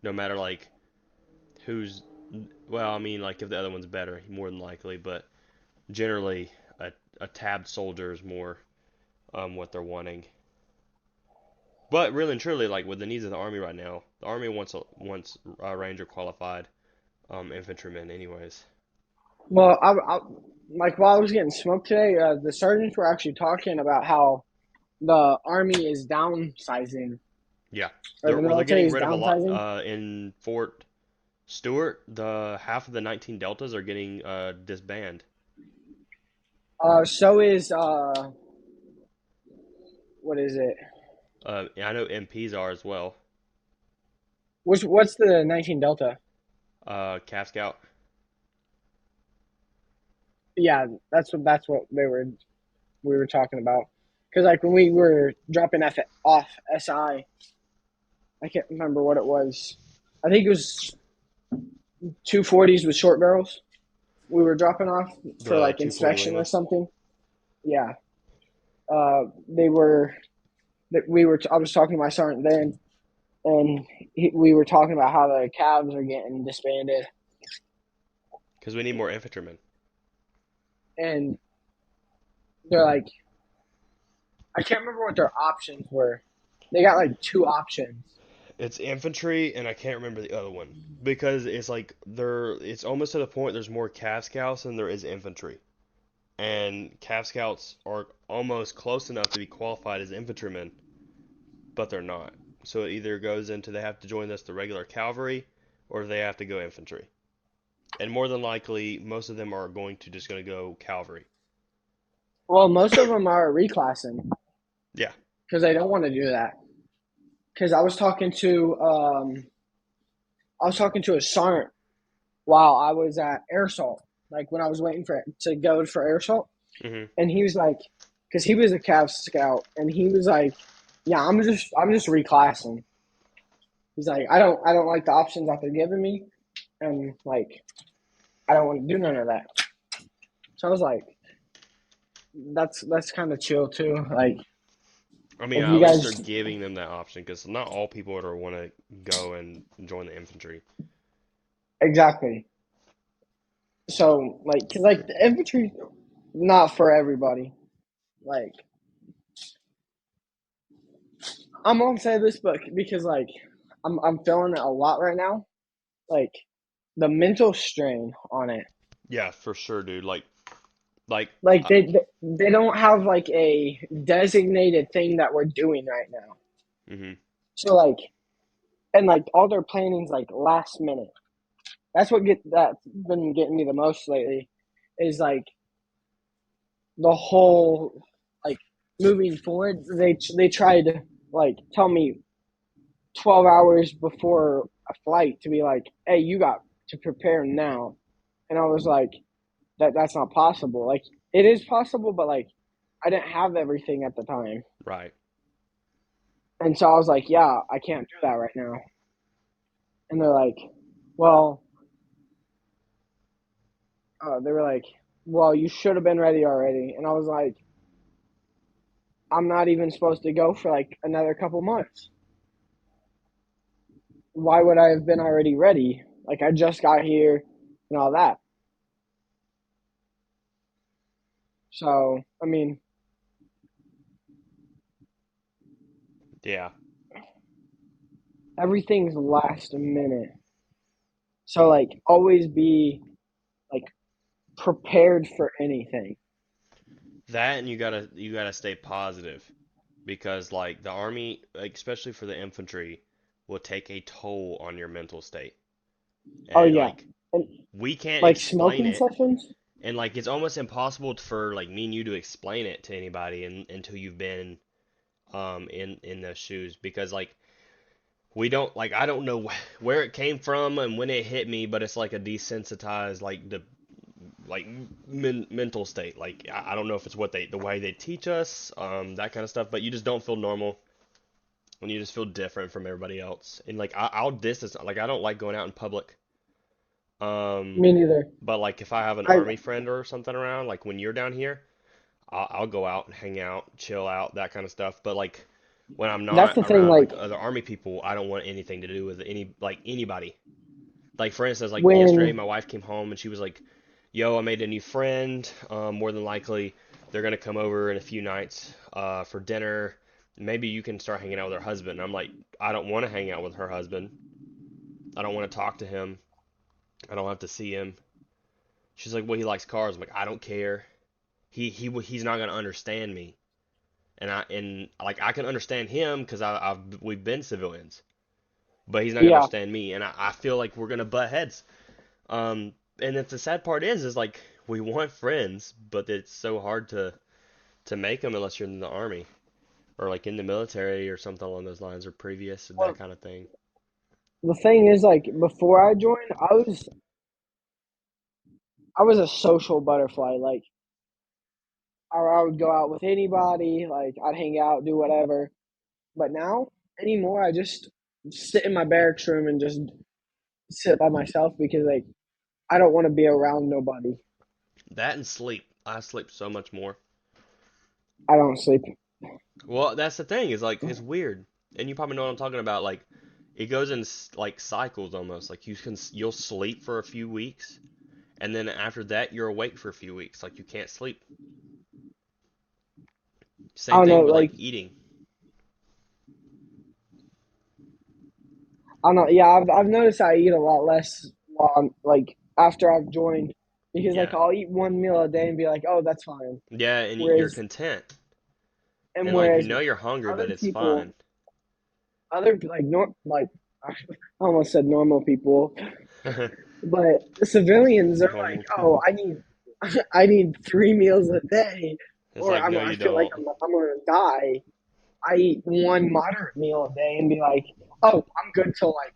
no matter like who's well, I mean like if the other one's better, more than likely, but generally a tabbed soldier is more what they're wanting. But really and truly, like with the needs of the army right now, the army wants ranger qualified infantrymen, anyways. Well, like while I was getting smoked today, the sergeants were actually talking about how the army is downsizing, Yeah, or the they're military getting is rid of a lot downsizing. in Fort Stewart. The half of the 19 deltas are getting disbanded. So is what is it? I know MPs are as well. What's the 19 Delta? Calf Scout. Yeah, that's what we were talking about. Because like when we were dropping off I can't remember what it was. I think it was 240s with short barrels. We were dropping off for The like 240 inspection or Lima. something. Yeah, they were. We were. I was talking to my sergeant then, and we were talking about how the cabs are getting disbanded, Because we need more infantrymen. and they're like, I can't remember what their options were. They got like two options. It's infantry, and I can't remember the other one because it's like it's almost to the point there's more Cav Scouts than there is infantry, and Cav Scouts are almost close enough to be qualified as infantrymen, but they're not. So it either goes into they have to join the regular cavalry, or they have to go infantry. And more than likely, most of them are going to go cavalry. Well, most of them are reclassing Yeah. because they don't want to do that. Because I was talking to a sergeant while I was at air assault, like when I was waiting for to go for air assault, Mhm. and he was like, because he was a Cav Scout, and he was like, yeah, I'm just reclassing. He's like, I don't like the options that they're giving me, and like I don't want to do none of that. So I was like, that's kind of chill too. Like I mean, if at you least they're guys giving them that option because not all people are want to go and join the infantry. exactly. So like, cause like the infantry, not for everybody. Like I'm gonna say this, but because like I'm feeling it a lot right now. Like the mental strain on it. Yeah, for sure, dude. Like, Like they don't have like a designated thing that we're doing right now. mhm. So like and like all their planning's like last minute. That's been getting me the most lately. Is like the whole like moving forward. They tried to like tell me 12 hours before a flight to be like, hey, you got to prepare now. And I was like, that's not possible. Like it is possible, but like I didn't have everything at the time. Right. And so I was like, yeah, I can't do that right now. And they're like, well, they were like, well, you should have been ready already. And I was like, I'm not even supposed to go for like another couple months. Why would I have been already ready? Like I just got here and all that. So, I mean, Yeah. everything's last minute. So like always be like prepared for anything. That and you gotta stay positive because like the army, like, especially for the infantry, will take a toll on your mental state. Oh And yeah. like And we can't like explain smoking it, sessions. and like it's almost impossible for like me and you to explain it to anybody until you've been in those shoes because like we don't like I don't know where it came from and when it hit me, but it's like a desensitized like mental state. Like I don't know if it's what the way they teach us, that kind of stuff, but you just don't feel normal and you just feel different from everybody else. And like I'll distance, like I don't like going out in public. Um, Me neither. but like if I have an I army friend or something around, like when you're down here, I'll go out and hang out, chill out, that kind of stuff. But like When I'm That's not the thing. around Like like other army people, I don't want anything to do with anybody. Like for instance, like yesterday, when my wife came home and she was like, "Yo, I made a new friend. More than likely, they're gonna come over in a few nights for dinner. Maybe you can start hanging out with her husband." I'm like, I don't want to hang out with her husband. I don't want to talk to him. I don't have to see him. She's like, "Well, he likes cars." I'm like, I don't care. He's not gonna understand me, and like I can understand him because we've been civilians, but he's not gonna yeah, understand me, and I feel like we're gonna butt heads. And the sad part is like we want friends, but it's so hard to make them unless you're in the army or like in the military or something along those lines or previous and that well, kind of thing. the thing is, like before I joined, I was a social butterfly. Like I would go out with anybody. Like I'd hang out, do whatever. But now anymore, I just sit in my barracks room and just sit by myself because like I don't want to be around nobody. That and sleep. I sleep so much more. I don't sleep. Well, that's the thing is like it's weird, and you probably know what I'm talking about. Like it goes in like cycles almost. Like you'll sleep for a few weeks, and then after that you're awake for a few weeks. Like you can't sleep. I Same don't know. thing with like Like eating. I don't know. Yeah, I've noticed I eat a lot less while I'm like after I've joined because like Yeah, I'll eat one meal a day and be like, oh, that's fine. yeah, and you're Whereas content, and and like you whereas know you're hungry, other but it's people, fine. other like I almost said normal people, but the civilians are like, Normal oh, people. I need I need 3 meals a day, It's or like no, I you feel like don't. I'm gonna die. I eat one moderate meal a day and be like, oh, I'm good till like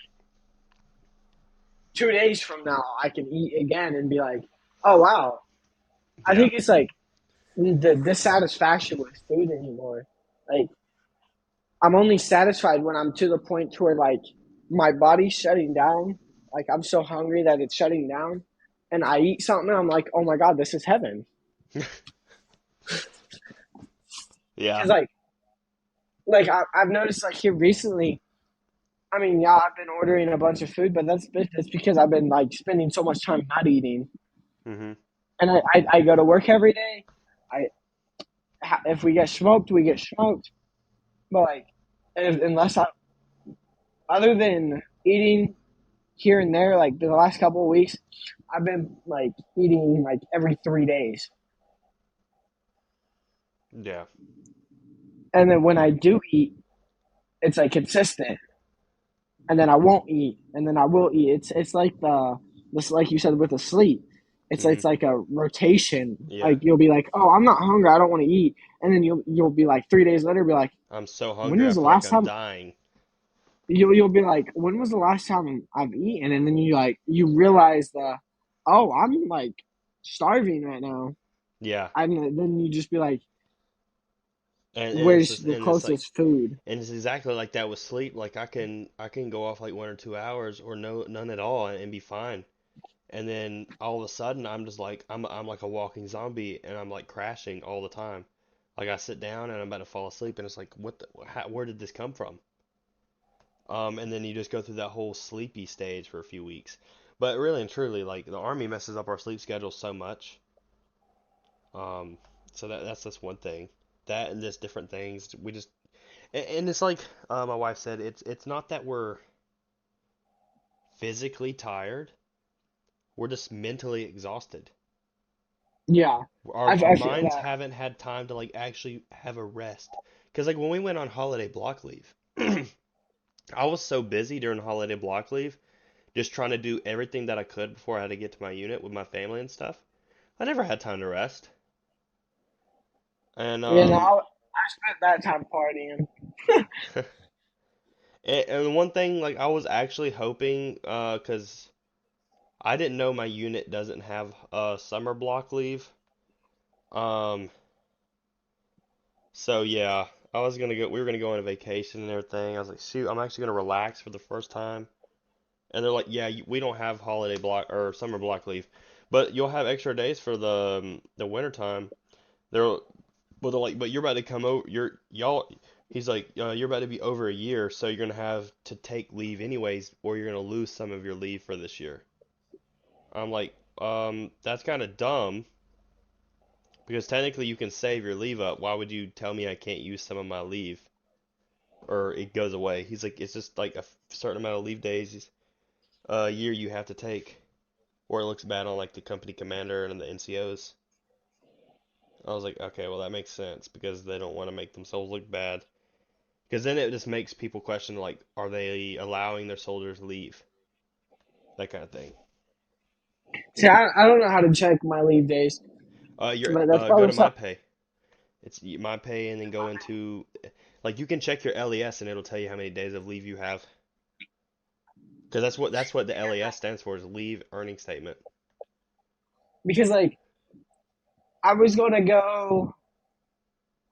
2 days from now. I can eat again and be like, oh wow. I Yeah, think it's like the dissatisfaction with food anymore. Like I'm only satisfied when I'm to the point to where like my body's shutting down. Like I'm so hungry that it's shutting down, and I eat something. And I'm like, oh my god, this is heaven. yeah, Because I've noticed like here recently. I mean, yeah, I've been ordering a bunch of food, but that's because I've been like spending so much time not eating. hmm And I go to work every day. I if we get smoked, we get smoked. But like, unless I other than eating here and there, like the last couple of weeks, I've been like eating like every 3 days. yeah, And then when I do eat, it's like consistent. And then I won't eat, and then I will eat. It's like this like you said with the sleep. hmm It's like a rotation. yeah. Like you'll be like, oh, I'm not hungry. I don't want to eat. And then you'll be like 3 days later, be like, I'm so when hungry, I was the feel like last I'm time? dying. You'll be like, when was the last time I've eaten? And then you realize oh, I'm like starving right now. Yeah, And then you just be like, and it's where's just, the and it's like, closest food? and it's exactly like that with sleep. Like I can go off like 1 or 2 hours or none at all and be fine. And then all of a sudden I'm just like I'm like a walking zombie and I'm like crashing all the time. Like I sit down and I'm about to fall asleep and it's like where did this come from? And then you just go through that whole sleepy stage for a few weeks. But really and truly, like the army messes up our sleep schedule so much. Um, so that's just one thing. That and just different things. We just and it's like my wife said, it's not that we're physically tired. We're just mentally exhausted. Yeah, Our I feel minds that. haven't had time to like actually have a rest. Because like when we went on holiday block leave, I was so busy during holiday block leave, just trying to do everything that I could before I had to get to my unit with my family and stuff. I never had time to rest. And You know, I spent that time partying. and one thing like I was actually hoping, cause I didn't know my unit doesn't have summer block leave. Um, so yeah, we were gonna go on a vacation and everything. I was like, shoot, I'm actually gonna relax for the first time. And they're like, yeah, we don't have holiday block or summer block leave, but you'll have extra days for the winter time. They're But they're like, but you're about to come over. He's like, you're about to be over a year, so you're gonna have to take leave anyways, or you're gonna lose some of your leave for this year. I'm like, that's kind of dumb because technically you can save your leave up. Why would you tell me I can't use some of my leave or it goes away? He's like, it's just like a certain amount of leave days a year you have to take, or it looks bad on like the company commander and the NCOs. I was like, okay, well that makes sense because they don't want to make themselves look bad. Because then it just makes people question like, are they allowing their soldiers leave? That kind of thing. See, I don't know how to check my leave days, You're but that's go probably to my something. pay. It's my pay, and then go into like you can check your LES, and it'll tell you how many days of leave you have. Because that's what the LES stands for is leave earning statement. Because like I was gonna go,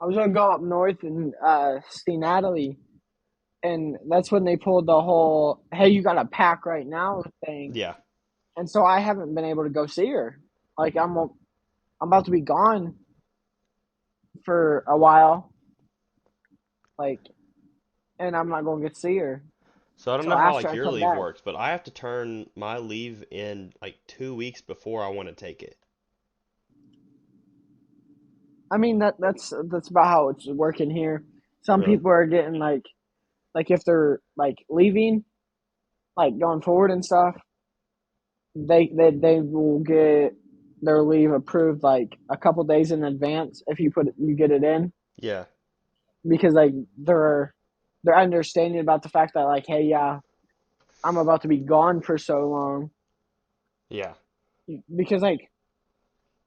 I was gonna go up north and see Natalie, and that's when they pulled the whole "Hey, you got to pack right now" thing, Yeah, and so I haven't been able to go see her. Like I'm about to be gone for a while, like, and I'm not gonna get to see her so I don't know till how after like I your come leave back. works, but I have to turn my leave in like 2 weeks before I want to take it. I mean that's about how it's working here. Some Really? people are getting like if they're like leaving, like going forward and stuff, they will get their leave approved like a couple days in advance if you get it in Yeah, because like they're understanding about the fact that like hey yeah I'm about to be gone for so long yeah, because like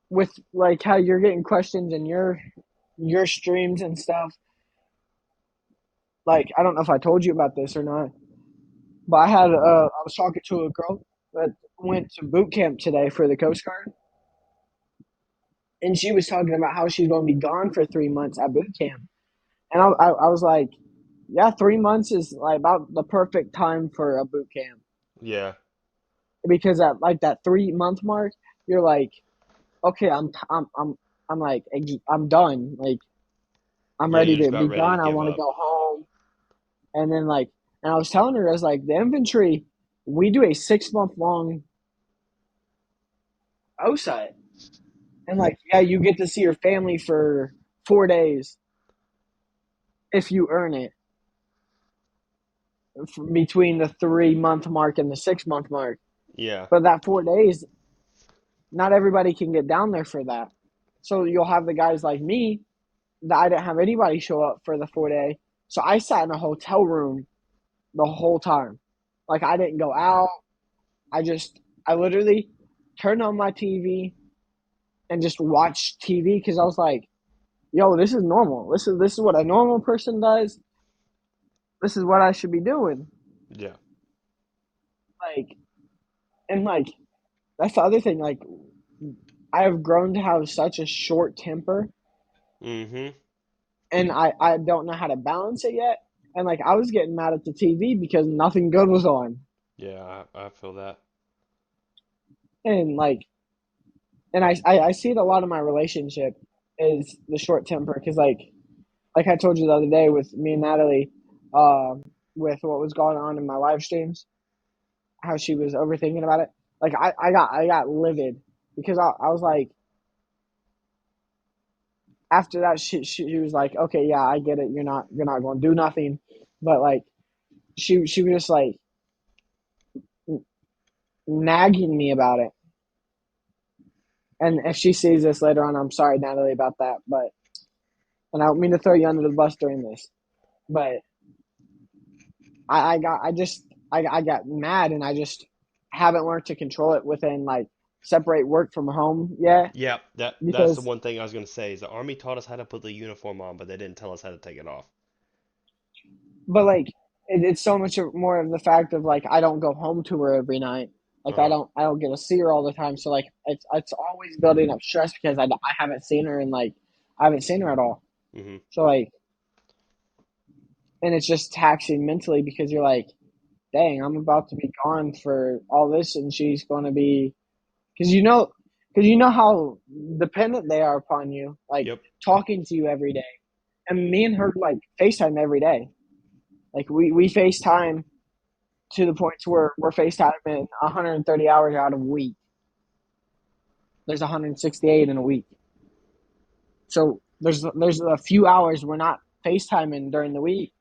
with like how you're getting questions in your streams and stuff like I don't know if I told you about this or not but I was talking to a girl that went to boot camp today for the Coast Guard and she was talking about how she's going to be gone for 3 months at boot camp. And I was like, yeah, 3 months is like about the perfect time for a boot camp yeah, because at like that 3 month mark, you're like, okay, I'm like, I'm done. Like, I'm yeah. ready You're just to about be ready to gone. I give want to up. go home. And then like, and I was telling her, I was like, the infantry, we do a 6 month long OSUT. And like, yeah, you get to see your family for 4 days if you earn it between the 3 month mark and the 6 month mark. Yeah, But that 4 days, not everybody can get down there for that. So you'll have the guys like me that I didn't have anybody show up for the 4 day. So I sat in a hotel room the whole time. Like I didn't go out. I literally turned on my TV and just watched TV because I was like, yo, this is normal. This is what a normal person does. This is what I should be doing. yeah. Like and like that's the other thing. Like I have grown to have such a short temper Mm-hmm. and I don't know how to balance it yet. And like I was getting mad at the TV because nothing good was on. Yeah, I feel that. And like and I see it a lot in my relationship is the short temper because like I told you the other day with me and Natalie, uh, with what was going on in my live streams, how she was overthinking about it. Like I got livid because I was like after that she was like okay yeah I get it you're not going to do nothing but like she was just like nagging me about it. And if she sees this later on, I'm sorry, Natalie, about that. But and I don't mean to throw you under the bus during this, but I got mad, and I just haven't learned to control it within like separate work from home yet Yeah, that's the because one thing I was gonna say is the army taught us how to put the uniform on, but they didn't tell us how to take it off. but like it's so much more of the fact of like I don't go home to her every night. Like Uh-huh. I don't get to see her all the time. So like it's always building up stress because I haven't seen her and like I haven't seen her at all. Mm-hmm. So like and it's just taxing mentally because you're like, dang, I'm about to be gone for all this, and she's going to be because you know how dependent they are upon you, like Yep. talking to you every day, and me and her like FaceTime every day. Like we FaceTime to the point to where we're FaceTiming 130 hours out of a week. There's 168 in a week. So there's a few hours we're not FaceTiming during the week,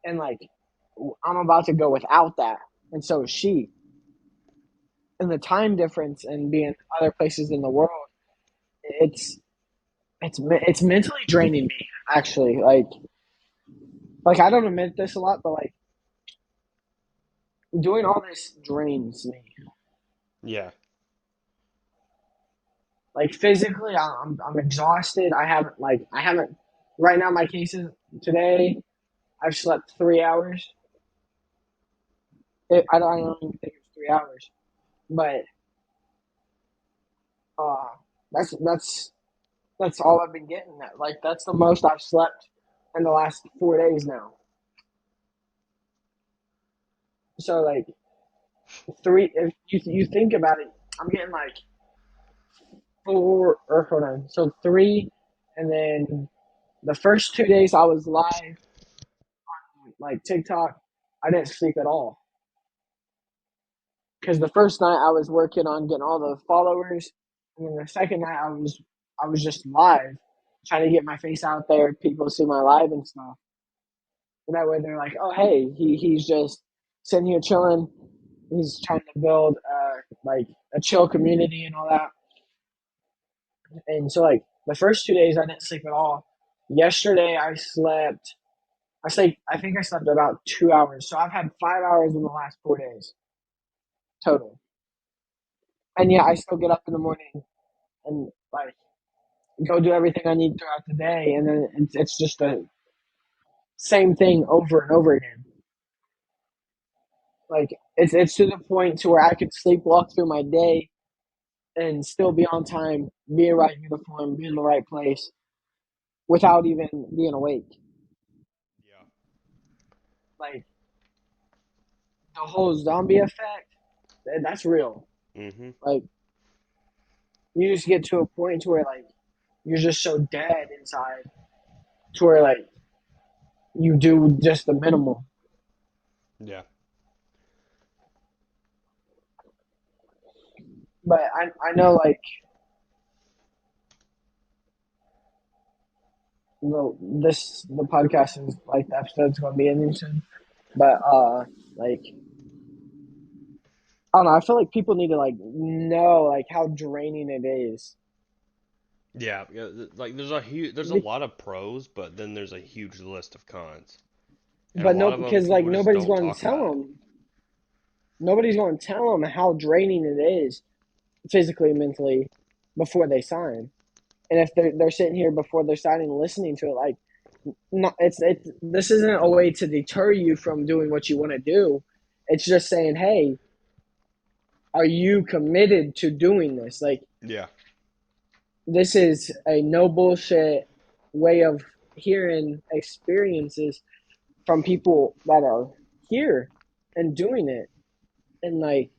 and like I'm about to go without that, and so is she. And the time difference and being other places in the world, it's it's mentally draining me actually. Like I don't admit this a lot, but like doing all this drains me. Yeah. Like physically, I'm exhausted. I haven't right now. My cases today, I've slept 3 hours. I don't even think it's 3 hours, but uh, that's all I've been getting. Like that's the most I've slept in the last 4 days now. So like three, if you think about it, I'm getting like four or hold on, so three, and then the first 2 days I was live like TikTok, I didn't sleep at all because the first night I was working on getting all the followers, and then the second night I was just live, trying to get my face out there, people see my live and stuff. And that way they're like, oh hey, he's just sitting here chilling. He's trying to build like a chill community and all that. And so like the first 2 days I didn't sleep at all. Yesterday I slept. I think I slept about 2 hours. So I've had 5 hours in the last 4 days total. And yeah, I still get up in the morning and like go do everything I need throughout the day, and then it's just the same thing over and over again. Like it's to the point to where I could sleepwalk through my day and still be on time, be in the right uniform, be in the right place without even being awake. Yeah. Like the whole zombie effect, that's real. Mhm. Like you just get to a point to where like you're just so dead inside to where like you do just the minimal. Yeah. But I know like the podcast is like the episode's gonna be ending soon. But like I don't know, I feel like people need to like know like how draining it is. Yeah. Like there's a lot of pros, but then there's a huge list of cons, and a But no, lot of them because like people just don't talk about it. nobody's going to tell them how draining it is physically, mentally before they sign. And if they're sitting here before they're signing, listening to it, like not it's this isn't a way to deter you from doing what you want to do. It's just saying, hey, are you committed to doing this? Like Yeah. this is a no bullshit way of hearing experiences from people that are here and doing it, and like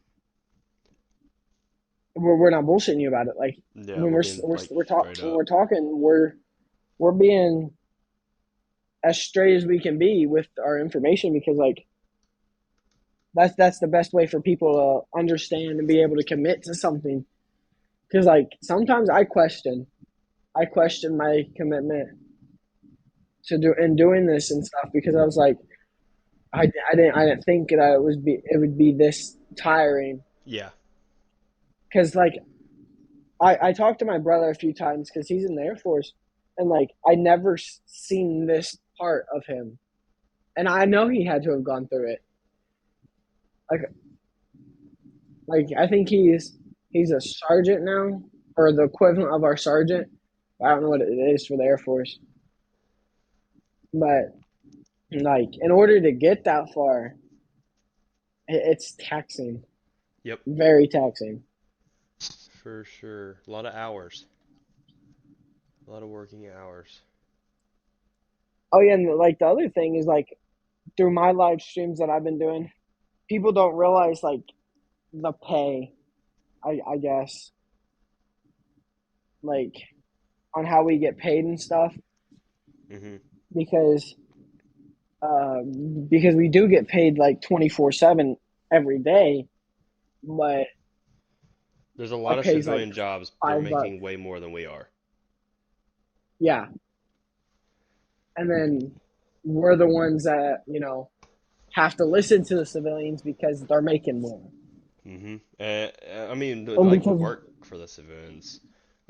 we're not bullshitting you about it. Like Yeah. when We're being like straight when up. we're talking, we're being as straight as we can be with our information because like that's the best way for people to understand and be able to commit to something. Because like sometimes I question my commitment to do in doing this and stuff because I was like I didn't think that it would be this tiring Yeah. because like I talked to my brother a few times because he's in the Air Force, and like I never seen this part of him, and I know he had to have gone through it. Like I think he's a sergeant now, or the equivalent of our sergeant. I don't know what it is for the Air Force, but like in order to get that far, it's taxing, Yep. very taxing. For sure. A lot of hours. A lot of working hours. Oh yeah, and like the other thing is like through my live streams that I've been doing, people don't realize like the pay. I guess like on how we get paid and stuff. Mhm. because because we do get paid like 24/7 every day, but There's a our lot of pay is like civilian jobs they're $5. making way more than we are. Yeah, and then we're the ones that have to listen to the civilians because they're making more. I mean, And like we because work for the civilians.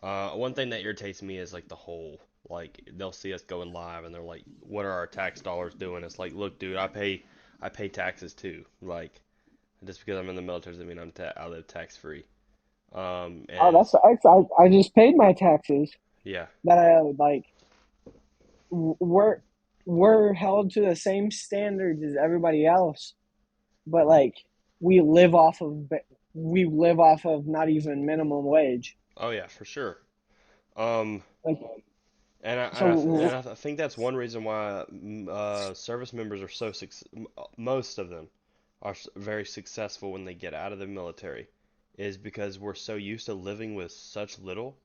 One thing that irritates me is like the whole like they'll see us going live and they're like, "What are our tax dollars doing?" It's like, look, dude, I pay taxes too. Like just because I'm in the military doesn't mean I live tax free. oh, And I just paid my taxes yeah, that I owed. Like we're we're held to the same standards as everybody else, but like we live off of we live off of not even minimum wage. oh yeah, for sure. Um, Like and so, I think that's one reason why service members are most of them are very successful when they get out of the military, is because we're so used to living with such little,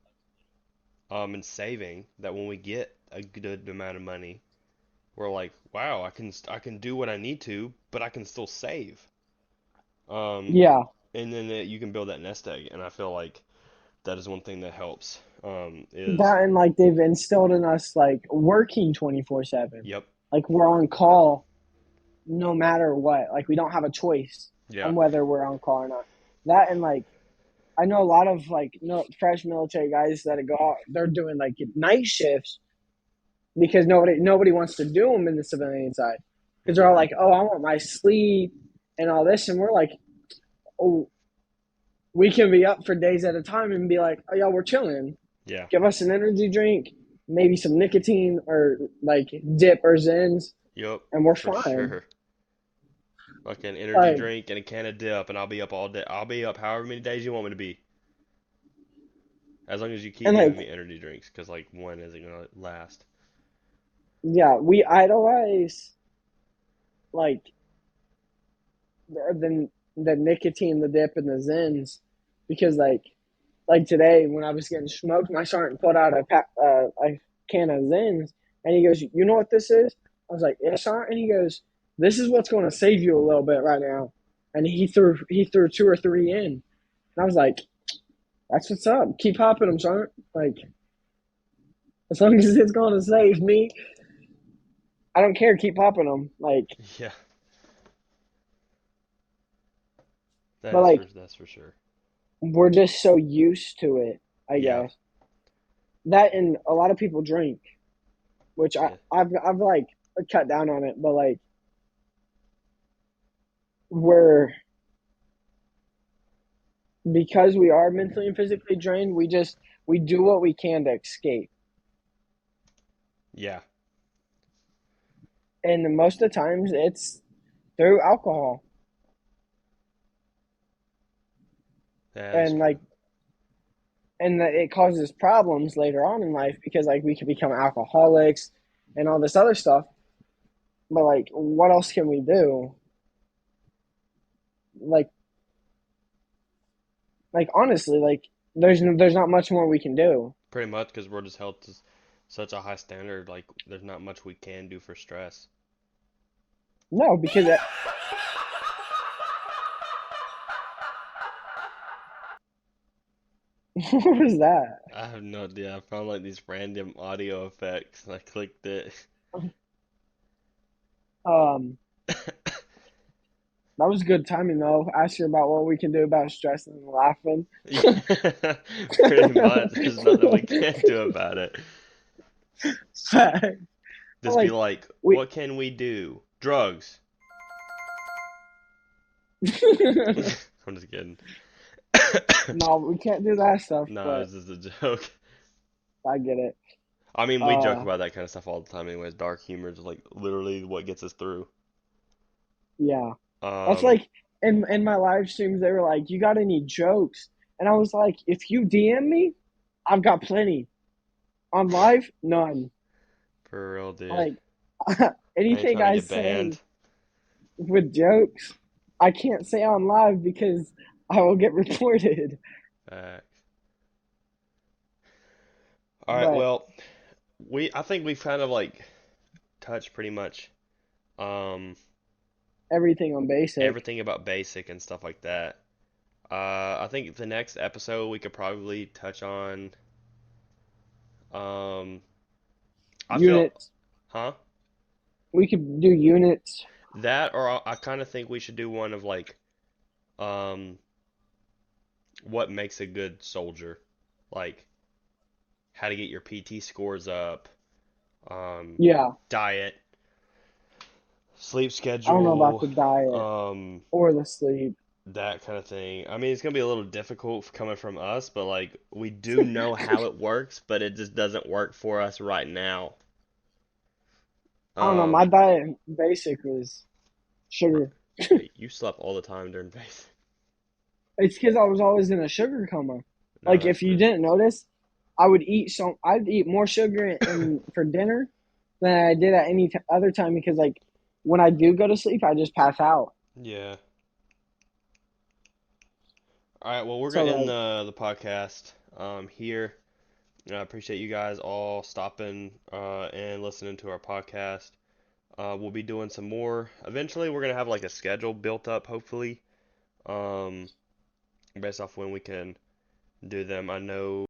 and saving that when we get a good amount of money, we're like, wow, I can do what I need to, but I can still save. Um, yeah, and then you can build that nest egg, and I feel like that is one thing that helps. Is that and like they've instilled in us like working 24/7. yep, Like we're on call no matter what. Like we don't have a choice yeah, on whether we're on call or not. That and like I know a lot of like no fresh military guys that go out, they're doing like night shifts because nobody wants to do them in the civilian side because they're hmm all like, oh, I want my sleep and all this, and we're like, oh, we can be up for days at a time and be like, oh, yeah, we're chilling. yeah, Give us an energy drink, maybe some nicotine or like dip or Zins, yep, and we're for fine. sure. Like an energy Like, drink and a can of dip, and I'll be up all day. I'll be up however many days you want me to be, as long as you keep and like, giving me energy drinks, because like one isn't gonna last. yeah, we idolize like the nicotine, the dip, and the Zins because like today when I was getting smoked, my sergeant pulled out a can of Zins, and he goes, "You know what this is?" I was like, "Yes, sergeant." And he goes, "This is what's going to save you a little bit right now." And he threw two or three in, and I was like, "That's what's up. Keep popping them, sergeant. Like as long as it's going to save me, I don't care. Keep popping them. Like, Yeah, but like that's for sure. we're just so used to it, I Yeah, guess. That and a lot of people drink, which yeah, I've like cut down on it, but like we're because we are mentally and physically drained, we do what we can to escape. yeah. And most of the times it's through alcohol. That is And true. like and it causes problems later on in life because like we can become alcoholics and all this other stuff. But like what else can we do? Like honestly, like there's not much more we can do. Pretty much because we're just held to such a high standard. Like, there's not much we can do for stress. No, because what was that? I have no idea. I found like these random audio effects. I clicked it. Um that was good timing though. Ask you about what we can do about stress and laughing. Yeah, pretty much. There's nothing we can do about it. Fact. Just be Like like, we what can we do? Drugs. I'm just kidding. no, we can't do that stuff, No, but it's just a joke. I get it. I mean, we joke Uh about that kind of stuff all the time, anyways. Dark humor is like literally what gets us through. yeah. That's Um, like in my live streams they were like, "You got any jokes?" And I was like, "If you DM me, I've got plenty. On live, none." for real, dude. Like I ain't anything trying to I get say banned. with jokes, I can't say on live because I will get reported. Facts. All right, But well, I think we've kind of like touched pretty much um Everything on basic. everything about basic and stuff like that. I think the next episode we could probably touch on um I feel Units. huh? We could do units. That or I kind of think we should do one of like um what makes a good soldier. Like how to get your PT scores up, um Yeah. diet, sleep I don't know about schedule, the diet um or the sleep. that kind of thing. I mean, it's gonna be a little difficult coming from us, but like we do know how it works, but it just doesn't work for us right now. I don't know. My Um, diet basic was sugar. hey, you slept all the time during basic. It's because I was always in a sugar coma. No, Like that's if you good. didn't notice, I'd eat more sugar in for dinner than I did at any other time because like when I do go to sleep, I just pass out. Yeah. All right. Well, we're So gonna end like, the podcast here. I appreciate you guys all stopping and listening to our podcast. We'll be doing some more. Eventually, we're gonna have like a schedule built up, hopefully, um, based off when we can do them. I know